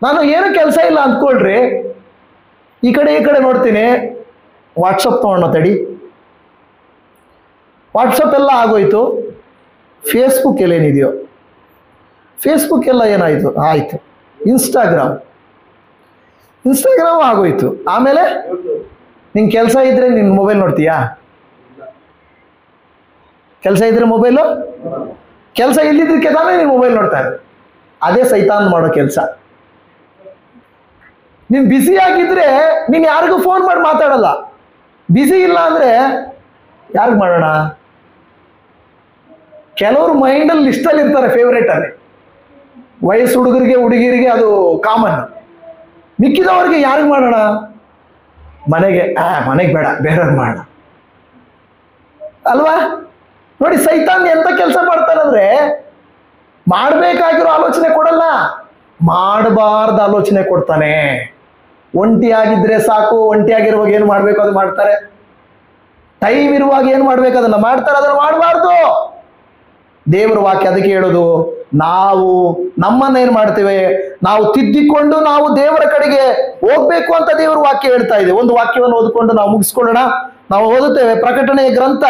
ನಾನು ಏನು ಕೆಲಸ ಇಲ್ಲ ಅಂದ್ಕೊಳ್ರಿ, ಈ ಕಡೆ ನೋಡ್ತೀನಿ, ವಾಟ್ಸಪ್ ತಗೊಂಡ ತಡಿ, ವಾಟ್ಸಪ್ ಎಲ್ಲ ಆಗೋಯ್ತು. ಫೇಸ್ಬುಕ್ ಎಲ್ಲ ಏನಿದೆಯೋ, ಫೇಸ್ಬುಕ್ ಎಲ್ಲ ಏನಾಯ್ತು? ಆಯ್ತು. ಇನ್ಸ್ಟಾಗ್ರಾಮ್ ಆಗೋಯ್ತು. ಆಮೇಲೆ ನಿಂಗೆ ಕೆಲಸ ಇದ್ರೆ ನಿನ್ನ ಮೊಬೈಲ್ ನೋಡ್ತೀಯಾ? ಕೆಲಸ ಇದ್ರೆ ಮೊಬೈಲು, ಕೆಲಸ ಇಲ್ಲಿದ್ದಕ್ಕೆ ತಾನೇ ನೀನು ಮೊಬೈಲ್ ನೋಡ್ತಾ ಇರು. ಅದೇ ಸೈತಾನ್ ಮಾಡೋ ಕೆಲಸ. ನೀನು ಬ್ಯುಸಿ ಆಗಿದ್ರೆ ನೀನು ಯಾರಿಗೂ ಫೋನ್ ಮಾಡಿ ಮಾತಾಡಲ್ಲ. ಬ್ಯುಸಿ ಇಲ್ಲ ಅಂದ್ರೆ ಯಾರಿಗೂ ಮಾಡೋಣ? ಕೆಲವರು ಮೈಂಡಲ್ಲಿ ಲಿಸ್ಟಲ್ಲಿ ಇರ್ತಾರೆ, ಫೇವ್ರೇಟ್ ಅಲ್ಲಿ. ವಯಸ್ಸು ಹುಡುಗಿರಿಗೆ ಅದು ಕಾಮನ್. ಮಿಕ್ಕಿದವ್ರಿಗೆ ಯಾರಿಗೂ ಮಾಡೋಣ? ಮನೆಗೆ ಬೇಡ, ಬೇರೆಯವ್ರಿಗೆ ಮಾಡೋಣ ಅಲ್ವಾ? ನೋಡಿ, ಸೈತಾನ್ ಎಂತ ಕೆಲಸ ಮಾಡ್ತಾನಂದ್ರೆ, ಮಾಡಬೇಕಾಗಿರೋ ಆಲೋಚನೆ ಕೊಡಲ್ಲ, ಮಾಡಬಾರ್ದ ಆಲೋಚನೆ ಕೊಡ್ತಾನೆ. ಒಂಟಿಯಾಗಿದ್ರೆ ಸಾಕು, ಒಂಟಿಯಾಗಿರುವಾಗ ಏನು ಮಾಡ್ಬೇಕು ಅದು ಮಾಡ್ತಾರೆ. ಟೈಮ್ ಇರುವಾಗ ಏನು ಮಾಡ್ಬೇಕು ಅದನ್ನ ಮಾಡ್ತಾರೆ, ಅದನ್ನ ಮಾಡಬಾರ್ದು. ದೇವರ ವಾಕ್ಯ ಅದಕ್ಕೆ ಹೇಳೋದು, ನಾವು ನಮ್ಮನ್ನ ಏನ್ ಮಾಡ್ತೇವೆ, ನಾವು ತಿದ್ದಿಕೊಂಡು ನಾವು ದೇವರ ಕಡೆಗೆ ಹೋಗ್ಬೇಕು ಅಂತ ದೇವರ ವಾಕ್ಯ ಹೇಳ್ತಾ ಇದೆ. ಒಂದು ವಾಕ್ಯವನ್ನು ಓದಿಕೊಂಡು ನಾವು ಮುಗಿಸ್ಕೊಳ್ಳೋಣ. ನಾವು ಓದುತ್ತೇವೆ, ಪ್ರಕಟಣೆಯ ಗ್ರಂಥ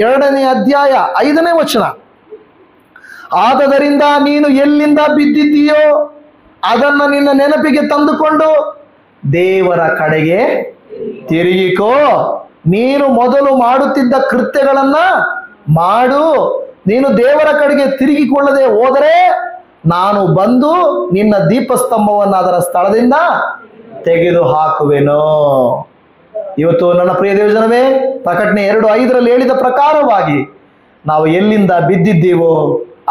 2ನೇ ಅಧ್ಯಾಯ 5ನೇ ವಚನ. ಆದದರಿಂದ ನೀನು ಎಲ್ಲಿಂದ ಬಿದ್ದಿದ್ದೀಯೋ ಅದನ್ನ ನಿನ್ನ ನೆನಪಿಗೆ ತಂದುಕೊಂಡು ದೇವರ ಕಡೆಗೆ ತಿರುಗಿಕೋ. ನೀನು ಮೊದಲು ಮಾಡುತ್ತಿದ್ದ ಕೃತ್ಯಗಳನ್ನ ಮಾಡು. ನೀನು ದೇವರ ಕಡೆಗೆ ತಿರುಗಿಕೊಳ್ಳದೆ ಹೋದರೆ ನಾನು ಬಂದು ನಿನ್ನ ದೀಪಸ್ತಂಭವನ್ನು ಅದರ ಸ್ಥಳದಿಂದ ತೆಗೆದು ಹಾಕುವೆನು. ಇವತ್ತು ನನ್ನ ಪ್ರಿಯ ದೇವಜನವೇ, ಪ್ರಕಟಣೆ 2:5 ಹೇಳಿದ ಪ್ರಕಾರವಾಗಿ ನಾವು ಎಲ್ಲಿಂದ ಬಿದ್ದಿದ್ದೀವೋ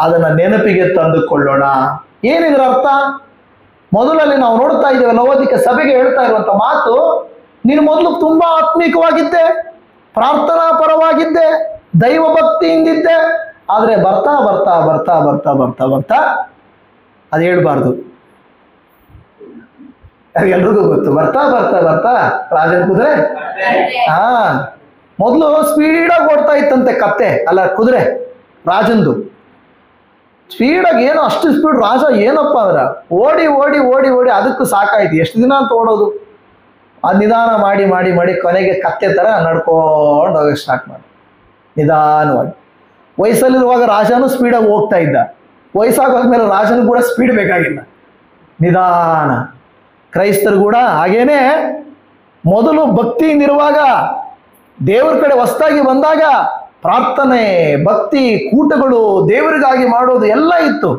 ಅದನ್ನ ನೆನಪಿಗೆ ತಂದುಕೊಳ್ಳೋಣ. ಏನಿದ್ರ ಅರ್ಥ? ಮೊದಲಲ್ಲಿ ನಾವು ನೋಡ್ತಾ ಇದ್ದೇವೆ, ಲವೋದಿಕ ಸಭೆಗೆ ಹೇಳ್ತಾ ಇರುವಂತ ಮಾತು, ನೀನು ಮೊದಲು ತುಂಬಾ ಆತ್ಮೀಕವಾಗಿದ್ದೆ, ಪ್ರಾರ್ಥನಾ ಪರವಾಗಿದ್ದೆ, ದೈವ ಭಕ್ತಿಯಿಂದಿದ್ದೆ. ಆದ್ರೆ ಬರ್ತಾ ಬರ್ತಾ ಬರ್ತಾ ಬರ್ತಾ ಬರ್ತಾ ಬರ್ತಾ ಅದು ಹೇಳ್ಬಾರ್ದು. ಎಲ್ರಿಗೂ ಗೊತ್ತು, ಬರ್ತಾ ಬರ್ತಾ ಬರ್ತಾ ರಾಜನ ಕುದುರೆ ಮೊದಲು ಸ್ಪೀಡಾಗಿ ಓಡ್ತಾ ಇತ್ತಂತೆ ಕತ್ತೆ, ಅಲ್ಲ ಕುದುರೆ ರಾಜಂದು. ಸ್ಪೀಡಾಗಿ ಏನೋ ಅಷ್ಟು ಸ್ಪೀಡ್ ರಾಜ ಏನಪ್ಪ ಅಂದ್ರ ಓಡಿ ಓಡಿ ಓಡಿ ಓಡಿ ಅದಕ್ಕೂ ಸಾಕಾಯ್ತು. ಎಷ್ಟು ದಿನ ಅಂತ ಓಡೋದು? ಅದು ನಿಧಾನ ಮಾಡಿ ಮಾಡಿ ಮಾಡಿ ಕೊನೆಗೆ ಕತ್ತೆ ತರ ನಡ್ಕೊಂಡು ಹೋಗಕ್ಕೆ ಸ್ಟಾರ್ಟ್ ಮಾಡಿ ನಿಧಾನವಾಗಿ. ವಯಸ್ಸಲ್ಲಿರುವಾಗ ರಾಜನೂ ಸ್ಪೀಡಾಗಿ ಹೋಗ್ತಾ ಇದ್ದ. ವಯಸ್ಸಾಗೋದ್ಮೇಲೆ ರಾಜನು ಕೂಡ ಸ್ಪೀಡ್ ಬೇಕಾಗಿಲ್ಲ, ನಿಧಾನ. ಕ್ರೈಸ್ತರು ಕೂಡ ಹಾಗೇನೆ, ಮೊದಲು ಭಕ್ತಿಯಿಂದಿರುವಾಗ, ದೇವರ ಕಡೆ ಹೊಸದಾಗಿ ಬಂದಾಗ ಪ್ರಾರ್ಥನೆ, ಭಕ್ತಿ, ಕೂಟಗಳು, ದೇವರಿಗಾಗಿ ಮಾಡೋದು ಎಲ್ಲ ಇತ್ತು.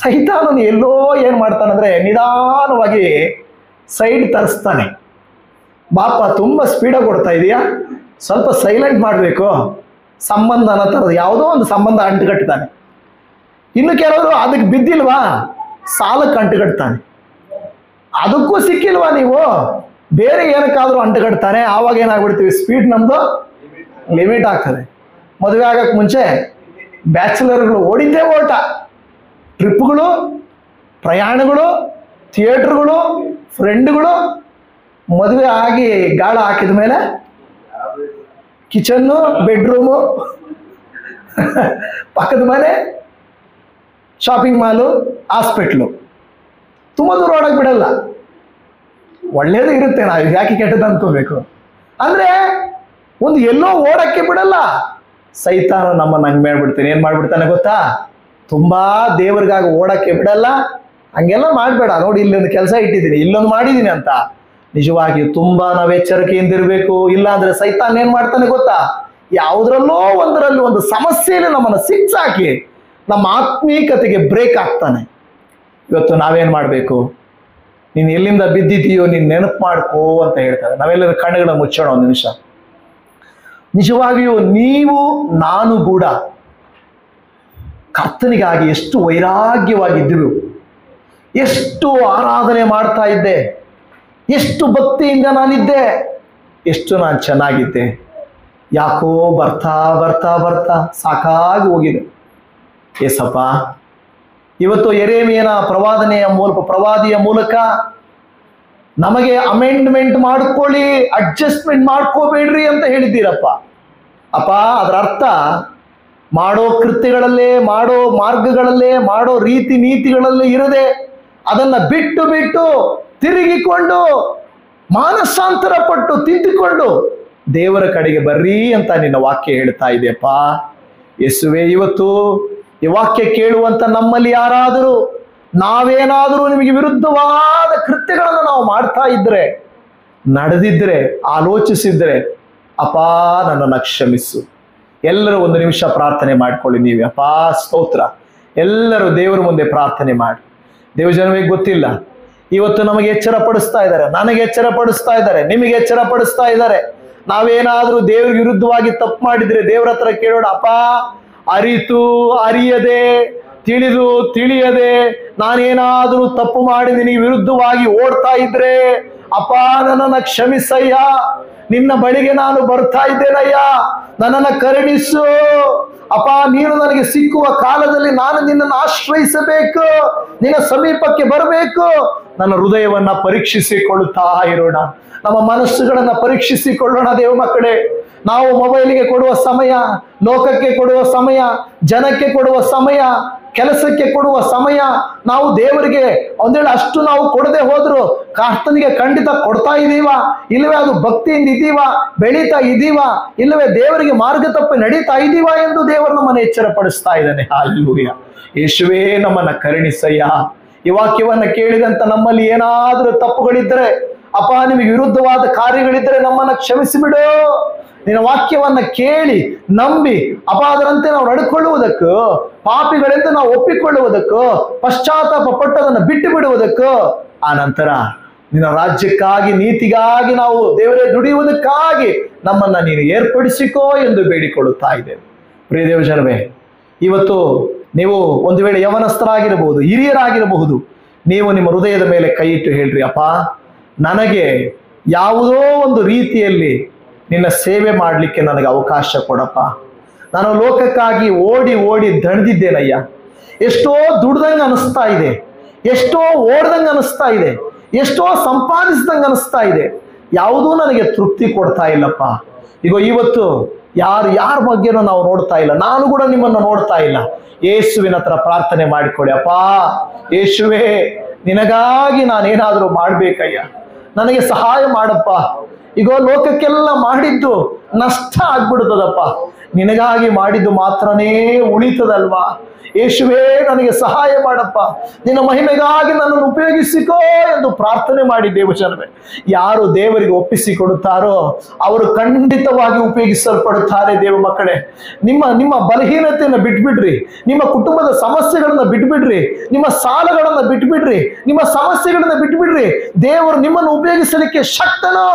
ಸೈತಾನನು ಎಲ್ಲೋ ಏನ್ ಮಾಡ್ತಾನಂದ್ರೆ ನಿಧಾನವಾಗಿ ಸೈಡ್ ತರಿಸ್ತಾನೆ. ಬಾಪ ತುಂಬಾ ಸ್ಪೀಡಾಗಿ ಕೊಡ್ತಾ ಇದೀಯಾ, ಸ್ವಲ್ಪ ಸೈಲೆಂಟ್ ಮಾಡಬೇಕು, ಸಂಬಂಧ ಅನ್ನೋ ಥರದ್ದು ಯಾವುದೋ ಒಂದು ಸಂಬಂಧ ಅಂಟುಕಟ್ತಾನೆ. ಇನ್ನು ಕೆಲವರು ಅದಕ್ಕೆ ಬಿದ್ದಿಲ್ವಾ, ಸಾಲಕ್ಕೆ ಅಂಟುಕಟ್ತಾನೆ. ಅದಕ್ಕೂ ಸಿಕ್ಕಿಲ್ವಾ ನೀವು, ಬೇರೆ ಏನಕ್ಕಾದ್ರೂ ಅಂಟುಕಟ್ತಾನೆ. ಆವಾಗ ಏನಾಗ್ಬಿಡ್ತೀವಿ, ಸ್ಪೀಡ್ ನಮ್ದು ಲಿಮಿಟ್ ಆಗ್ತದೆ. ಮದುವೆ ಆಗಕ್ಕೆ ಮುಂಚೆ ಬ್ಯಾಚುಲರ್ಗಳು ಓಡಿದ್ದೇ ಓಟ, ಟ್ರಿಪ್ಗಳು, ಪ್ರಯಾಣಗಳು, ಥಿಯೇಟ್ರುಗಳು, ಫ್ರೆಂಡ್ಗಳು. ಮದುವೆ ಆಗಿ ಗಾಳ ಹಾಕಿದ ಮೇಲೆ ಕಿಚನ್ನು, ಬೆಡ್ರೂಮು, ಪಕ್ಕದ ಮನೆ, ಶಾಪಿಂಗ್ ಮಾಲು, ಹಾಸ್ಪಿಟ್ಲು. ತುಂಬ ದೂರ ಓಡಕ್ಕೆ ಬಿಡಲ್ಲ. ಒಳ್ಳೇದು ಇರುತ್ತೆ, ನಾವು ಯಾಕೆ ಕೆಟ್ಟದ್ದು ಅನ್ಕೋಬೇಕು. ಅಂದರೆ ಒಂದು ಎಲ್ಲೋ ಓಡಕ್ಕೆ ಬಿಡಲ್ಲ. ಸೈತಾನ ನಮ್ಮನ್ನು ಹಂಗೆ ಮಾಡ್ಬಿಡ್ತಾನೆ. ಏನು ಮಾಡ್ಬಿಡ್ತಾನೆ ಗೊತ್ತಾ, ತುಂಬ ದೇವ್ರಿಗಾಗಿ ಓಡಕ್ಕೆ ಬಿಡಲ್ಲ. ಹಂಗೆಲ್ಲ ಮಾಡಬೇಡ, ನೋಡಿ ಇಲ್ಲೊಂದು ಕೆಲಸ ಇಟ್ಟಿದ್ದೀನಿ, ಇಲ್ಲೊಂದು ಮಾಡಿದ್ದೀನಿ ಅಂತ. ನಿಜವಾಗಿ ತುಂಬ ನಾವು ಎಚ್ಚರಿಕೆಯಿಂದ ಇರಬೇಕು. ಇಲ್ಲ ಅಂದ್ರೆ ಸೈತಾನ್ ಏನು ಮಾಡ್ತಾನೆ ಗೊತ್ತಾ, ಯಾವುದ್ರಲ್ಲೋ ಒಂದರಲ್ಲಿ ಒಂದು ಸಮಸ್ಯೆಯಲ್ಲಿ ನಮ್ಮನ್ನು ಸಿಕ್ಸಾಕಿ ನಮ್ಮ ಆತ್ಮೀಕತೆಗೆ ಬ್ರೇಕ್ ಆಗ್ತಾನೆ. ಇವತ್ತು ನಾವೇನು ಮಾಡಬೇಕು, ನೀನು ಎಲ್ಲಿಂದ ಬಿದ್ದಿದ್ದೀಯೋ ನೀನು ನೆನಪು ಮಾಡ್ಕೋ ಅಂತ ಹೇಳ್ತಾರೆ. ನಾವೆಲ್ಲರೂ ಕಣ್ಣುಗಳ ಮುಚ್ಚೋಣ ಒಂದು ನಿಮಿಷ. ನಿಜವಾಗಿಯೂ ನೀವು ನಾನು ಕೂಡ ಕರ್ತನಿಗಾಗಿ ಎಷ್ಟು ವೈರಾಗ್ಯವಾಗಿದ್ದೆವು, ಎಷ್ಟು ಆರಾಧನೆ ಮಾಡ್ತಾ ಇದ್ದೆ, ಎಷ್ಟು ಭಕ್ತಿಯಿಂದ ನಾನಿದ್ದೆ, ಎಷ್ಟು ನಾನು ಚೆನ್ನಾಗಿದ್ದೆ. ಯಾಕೋ ಬರ್ತಾ ಬರ್ತಾ ಬರ್ತಾ ಸಾಕಾಗಿ ಹೋಗಿದೆ. ಏಸಪ್ಪ, ಇವತ್ತು ಯೆರೆಮೀಯನ ಪ್ರವಾದಿಯ ಮೂಲಕ ನಮಗೆ ಅಮೆಂಡ್ಮೆಂಟ್ ಮಾಡ್ಕೊಳ್ಳಿ, ಅಡ್ಜಸ್ಟ್ಮೆಂಟ್ ಮಾಡ್ಕೋಬೇಡ್ರಿ ಅಂತ ಹೇಳಿದ್ದೀರಪ್ಪ. ಅಪ್ಪ, ಅದರ ಅರ್ಥ ಮಾಡೋ ಕೃತ್ಯಗಳಲ್ಲೇ, ಮಾಡೋ ಮಾರ್ಗಗಳಲ್ಲೇ, ಮಾಡೋ ರೀತಿ ನೀತಿಗಳಲ್ಲೇ ಇರದೆ ಅದನ್ನ ಬಿಟ್ಟು ಬಿಟ್ಟು ತಿರುಗಿಕೊಂಡು ಮಾನಸಾಂತರ ಪಟ್ಟು ತಿದ್ದುಕೊಂಡು ದೇವರ ಕಡೆಗೆ ಬರ್ರಿ ಅಂತ ನಿನ್ನ ವಾಕ್ಯ ಹೇಳ್ತಾ ಇದೆಯಪ್ಪ. ಯೇಸುವೆ, ಇವತ್ತು ಈ ವಾಕ್ಯ ಕೇಳುವಂತ ನಮ್ಮಲ್ಲಿ ಯಾರಾದರೂ ನಾವೇನಾದರೂ ನಿಮಗೆ ವಿರುದ್ಧವಾದ ಕೃತ್ಯಗಳನ್ನು ನಾವು ಮಾಡ್ತಾ ಇದ್ರೆ, ನಡೆದಿದ್ರೆ, ಆಲೋಚಿಸಿದ್ರೆ, ಅಪ್ಪ ನನ್ನನ್ನು ಕ್ಷಮಿಸು. ಎಲ್ಲರೂ ಒಂದು ನಿಮಿಷ ಪ್ರಾರ್ಥನೆ ಮಾಡ್ಕೊಳ್ಳಿ. ನೀವು ಅಪ್ಪ ಸ್ತೋತ್ರ. ಎಲ್ಲರೂ ದೇವರ ಮುಂದೆ ಪ್ರಾರ್ಥನೆ ಮಾಡಿ. ದೇವಜನವೇ ಗೊತ್ತಿಲ್ಲ, ಇವತ್ತು ನಮಗೆ ಎಚ್ಚರ ಪಡಿಸ್ತಾ ಇದ್ದಾರೆ, ನನಗೆ ಎಚ್ಚರ ಪಡಿಸ್ತಾ ಇದ್ದಾರೆ, ನಿಮಗೆ ಎಚ್ಚರ ಪಡಿಸ್ತಾ ಇದ್ದಾರೆ. ನಾವೇನಾದ್ರೂ ದೇವ್ರಿಗೆ ವಿರುದ್ಧವಾಗಿ ತಪ್ಪು ಮಾಡಿದ್ರೆ ದೇವ್ರ ಹತ್ರ ಕೇಳೋಣ. ಅಪ್ಪ, ಅರಿತು ಅರಿಯದೆ, ತಿಳಿದು ತಿಳಿಯದೆ ನಾನೇನಾದ್ರೂ ತಪ್ಪು ಮಾಡಿ ನಿನಗೆ ವಿರುದ್ಧವಾಗಿ ಓಡ್ತಾ ಇದ್ರೆ ಅಪ್ಪ ನನ್ನನ್ನು ಕ್ಷಮಿಸಯ್ಯ. ನಿನ್ನ ಬಳಿಗೆ ನಾನು ಬರ್ತಾ ಇದ್ದೇನಯ್ಯ, ನನ್ನನ್ನು ಕರುಣಿಸು. ಅಪ್ಪ, ನೀನು ನನಗೆ ಸಿಕ್ಕುವ ಕಾಲದಲ್ಲಿ ನಾನು ನಿನ್ನನ್ನು ಆಶ್ರಯಿಸಬೇಕು, ನಿನ್ನ ಸಮೀಪಕ್ಕೆ ಬರಬೇಕು. ನನ್ನ ಹೃದಯವನ್ನ ಪರೀಕ್ಷಿಸಿಕೊಳ್ಳುತ್ತಾ ಇರೋಣ, ನಮ್ಮ ಮನಸ್ಸುಗಳನ್ನ ಪರೀಕ್ಷಿಸಿಕೊಳ್ಳೋಣ. ದೇವ ಮಕ್ಕಳೇ, ನಾವು ಮೊಬೈಲಿಗೆ ಕೊಡುವ ಸಮಯ, ಲೋಕಕ್ಕೆ ಕೊಡುವ ಸಮಯ, ಜನಕ್ಕೆ ಕೊಡುವ ಸಮಯ, ಕೆಲಸಕ್ಕೆ ಕೊಡುವ ಸಮಯ ನಾವು ದೇವರಿಗೆ ಒಂದೇಳೆ ಅಷ್ಟು ನಾವು ಕೊಡದೆ ಹೋದ್ರು ಕರ್ತನಿಗೆ ಖಂಡಿತ ಕೊಡ್ತಾ ಇದ್ದೀವಾ, ಇಲ್ಲವೇ ಅದು ಭಕ್ತಿಯಿಂದ ಇದ್ದೀವಾ, ಬೆಳೀತಾ ಇದ್ದೀವಾ, ಇಲ್ಲವೇ ದೇವರಿಗೆ ಮಾರ್ಗ ತಪ್ಪಿ ನಡೀತಾ ಇದ್ದೀವಾ ಎಂದು ದೇವರು ನಮ್ಮನ್ನು ಎಚ್ಚರ ಪಡಿಸ್ತಾ ಇದ್ದಾನೆ. ಹಲ್ಲೆಲೂಯಾ. ಯೇಸುವೇ, ನಮ್ಮನ್ನ ಕರುಣಿಸಯ್ಯ. ಈ ವಾಕ್ಯವನ್ನ ಕೇಳಿದಂತ ನಮ್ಮಲ್ಲಿ ಏನಾದ್ರೂ ತಪ್ಪುಗಳಿದ್ರೆ, ಅಪ್ಪ ನಿಮಗೆ ವಿರುದ್ಧವಾದ ಕಾರ್ಯಗಳಿದ್ರೆ ನಮ್ಮನ್ನ ಕ್ಷಮಿಸಿಬಿಡು. ನಿನ್ನ ವಾಕ್ಯವನ್ನ ಕೇಳಿ ನಂಬಿ ಅಪ್ಪ ಅದರಂತೆ ನಾವು ನಡ್ಕೊಳ್ಳುವುದಕ್ಕೂ, ಪಾಪಿಗಳೆಂದು ನಾವು ಒಪ್ಪಿಕೊಳ್ಳುವುದಕ್ಕೂ, ಪಶ್ಚಾತ್ತಾಪ ಪಟ್ಟದನ್ನು ಬಿಟ್ಟು ಬಿಡುವುದಕ್ಕೂ, ಆ ನಂತರ ನಿನ್ನ ರಾಜ್ಯಕ್ಕಾಗಿ, ನೀತಿಗಾಗಿ ನಾವು ದೇವರೇ ದುಡಿಯುವುದಕ್ಕಾಗಿ ನಮ್ಮನ್ನ ನೀನು ಏರ್ಪಡಿಸಿಕೋ ಎಂದು ಬೇಡಿಕೊಳ್ಳುತ್ತಾ ಇದ್ದೇವೆ. ಪ್ರಿಯ ದೇವಜನವೇ, ಇವತ್ತು ನೀವು ಒಂದು ವೇಳೆ ಯವನಸ್ಥರಾಗಿರಬಹುದು, ಹಿರಿಯರಾಗಿರಬಹುದು, ನೀವು ನಿಮ್ಮ ಹೃದಯದ ಮೇಲೆ ಕೈ ಇಟ್ಟು ಹೇಳ್ರಿ, ಅಪ್ಪ ನನಗೆ ಯಾವುದೋ ಒಂದು ರೀತಿಯಲ್ಲಿ ನಿನ್ನ ಸೇವೆ ಮಾಡಲಿಕ್ಕೆ ನನಗೆ ಅವಕಾಶ ಕೊಡಪ್ಪ. ನಾನು ಲೋಕಕ್ಕಾಗಿ ಓಡಿ ಓಡಿ ದಣಿದಿದ್ದೇನಯ್ಯ. ಎಷ್ಟೋ ದುಡ್ದಂಗೆ ಅನಿಸ್ತಾ ಇದೆ, ಎಷ್ಟೋ ಓಡ್ದಂಗೆ ಅನಿಸ್ತಾ ಇದೆ, ಎಷ್ಟೋ ಸಂಪಾದಿಸಿದಂಗೆ ಅನಿಸ್ತಾ ಇದೆ. ಯಾವುದೂ ನನಗೆ ತೃಪ್ತಿ ಕೊಡ್ತಾ ಇಲ್ಲಪ್ಪ. ಈಗ ಇವತ್ತು ಯಾರ ಬಗ್ಗೆನೂ ನಾವು ನೋಡ್ತಾ ಇಲ್ಲ, ನಾನು ಕೂಡ ನಿಮ್ಮನ್ನು ನೋಡ್ತಾ ಇಲ್ಲ. ಯೇಸುವಿನ ಹತ್ರ ಪ್ರಾರ್ಥನೆ ಮಾಡಿಕೊಡಿ. ಅಪ್ಪ ಯೇಸುವೇ, ನಿನಗಾಗಿ ನಾನೇನಾದರೂ ಮಾಡ್ಬೇಕಯ್ಯ, ನನಗೆ ಸಹಾಯ ಮಾಡಪ್ಪ. ಈಗ ಲೋಕಕ್ಕೆಲ್ಲ ಮಾಡಿದ್ದು ನಷ್ಟ ಆಗ್ಬಿಡ್ತದಪ್ಪ, ನಿನಗಾಗಿ ಮಾಡಿದ್ದು ಮಾತ್ರನೇ ಉಳಿತದಲ್ವಾ. ಯೇಸುವೇ, ನನಗೆ ಸಹಾಯ ಮಾಡಪ್ಪ, ನಿನ್ನ ಮಹಿಮೆಗಾಗಿ ನನ್ನನ್ನು ಉಪಯೋಗಿಸಿಕೋ ಎಂದು ಪ್ರಾರ್ಥನೆ ಮಾಡಿ. ದೇವಜನವೇ, ಯಾರು ದೇವರಿಗೆ ಒಪ್ಪಿಸಿಕೊಡುತ್ತಾರೋ ಅವರು ಖಂಡಿತವಾಗಿ ಉಪಯೋಗಿಸಲ್ಪಡುತ್ತಾರೆ. ದೇವ ಮಕ್ಕಳೇ, ನಿಮ್ಮ ಬಲಹೀನತೆಯನ್ನು ಬಿಟ್ಬಿಡ್ರಿ, ನಿಮ್ಮ ಕುಟುಂಬದ ಸಮಸ್ಯೆಗಳನ್ನ ಬಿಟ್ಬಿಡ್ರಿ, ನಿಮ್ಮ ಸಾಲಗಳನ್ನ ಬಿಟ್ಬಿಡ್ರಿ, ನಿಮ್ಮ ಸಮಸ್ಯೆಗಳನ್ನ ಬಿಟ್ಬಿಡ್ರಿ. ದೇವರು ನಿಮ್ಮನ್ನು ಉಪಯೋಗಿಸಲಿಕ್ಕೆ ಶಕ್ತನೋ.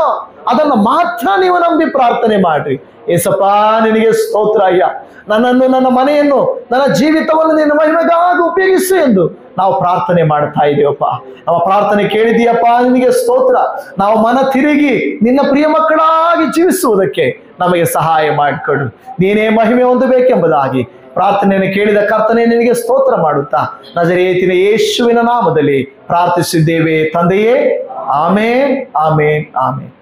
ಅದನ್ನು ಮಾತ್ರ ನೀವು ನಂಬಿ ಪ್ರಾರ್ಥನೆ ಮಾಡ್ರಿ. ಏಸಪ್ಪ ನಿನಗೆ ಸ್ತೋತ್ರ ಅಯ್ಯ, ನನ್ನನ್ನು, ನನ್ನ ಮನೆಯನ್ನು, ನನ್ನ ಜೀವಿತವನ್ನು ನಿನ್ನ ಮಹಿಮೆಗಾಗಿ ಉಪಯೋಗಿಸು ಎಂದು ನಾವು ಪ್ರಾರ್ಥನೆ ಮಾಡ್ತಾ ಇದ್ದೇವಪ್ಪ. ನಮ್ಮ ಪ್ರಾರ್ಥನೆ ಕೇಳಿದೀಯಪ್ಪ, ನಿನಗೆ ಸ್ತೋತ್ರ. ನಾವು ಮನ ತಿರುಗಿ ನಿನ್ನ ಪ್ರಿಯ ಮಕ್ಕಳಾಗಿ ಜೀವಿಸುವುದಕ್ಕೆ ನಮಗೆ ಸಹಾಯ ಮಾಡಿಕೊಡು. ನೀನೇ ಮಹಿಮೆ ಹೊಂದಬೇಕೆಂಬುದಾಗಿ ಪ್ರಾರ್ಥನೆಯನ್ನು ಕೇಳಿದ ಕರ್ತನೇ ನಿನಗೆ ಸ್ತೋತ್ರ ಮಾಡುತ್ತಾ ನಜರೇತಿನ ಯೇಸುವಿನ ನಾಮದಲ್ಲಿ ಪ್ರಾರ್ಥಿಸಿದ್ದೇವೆ ತಂದೆಯೇ. ಆಮೇನ್, ಆಮೇನ್, ಆಮೇನ್.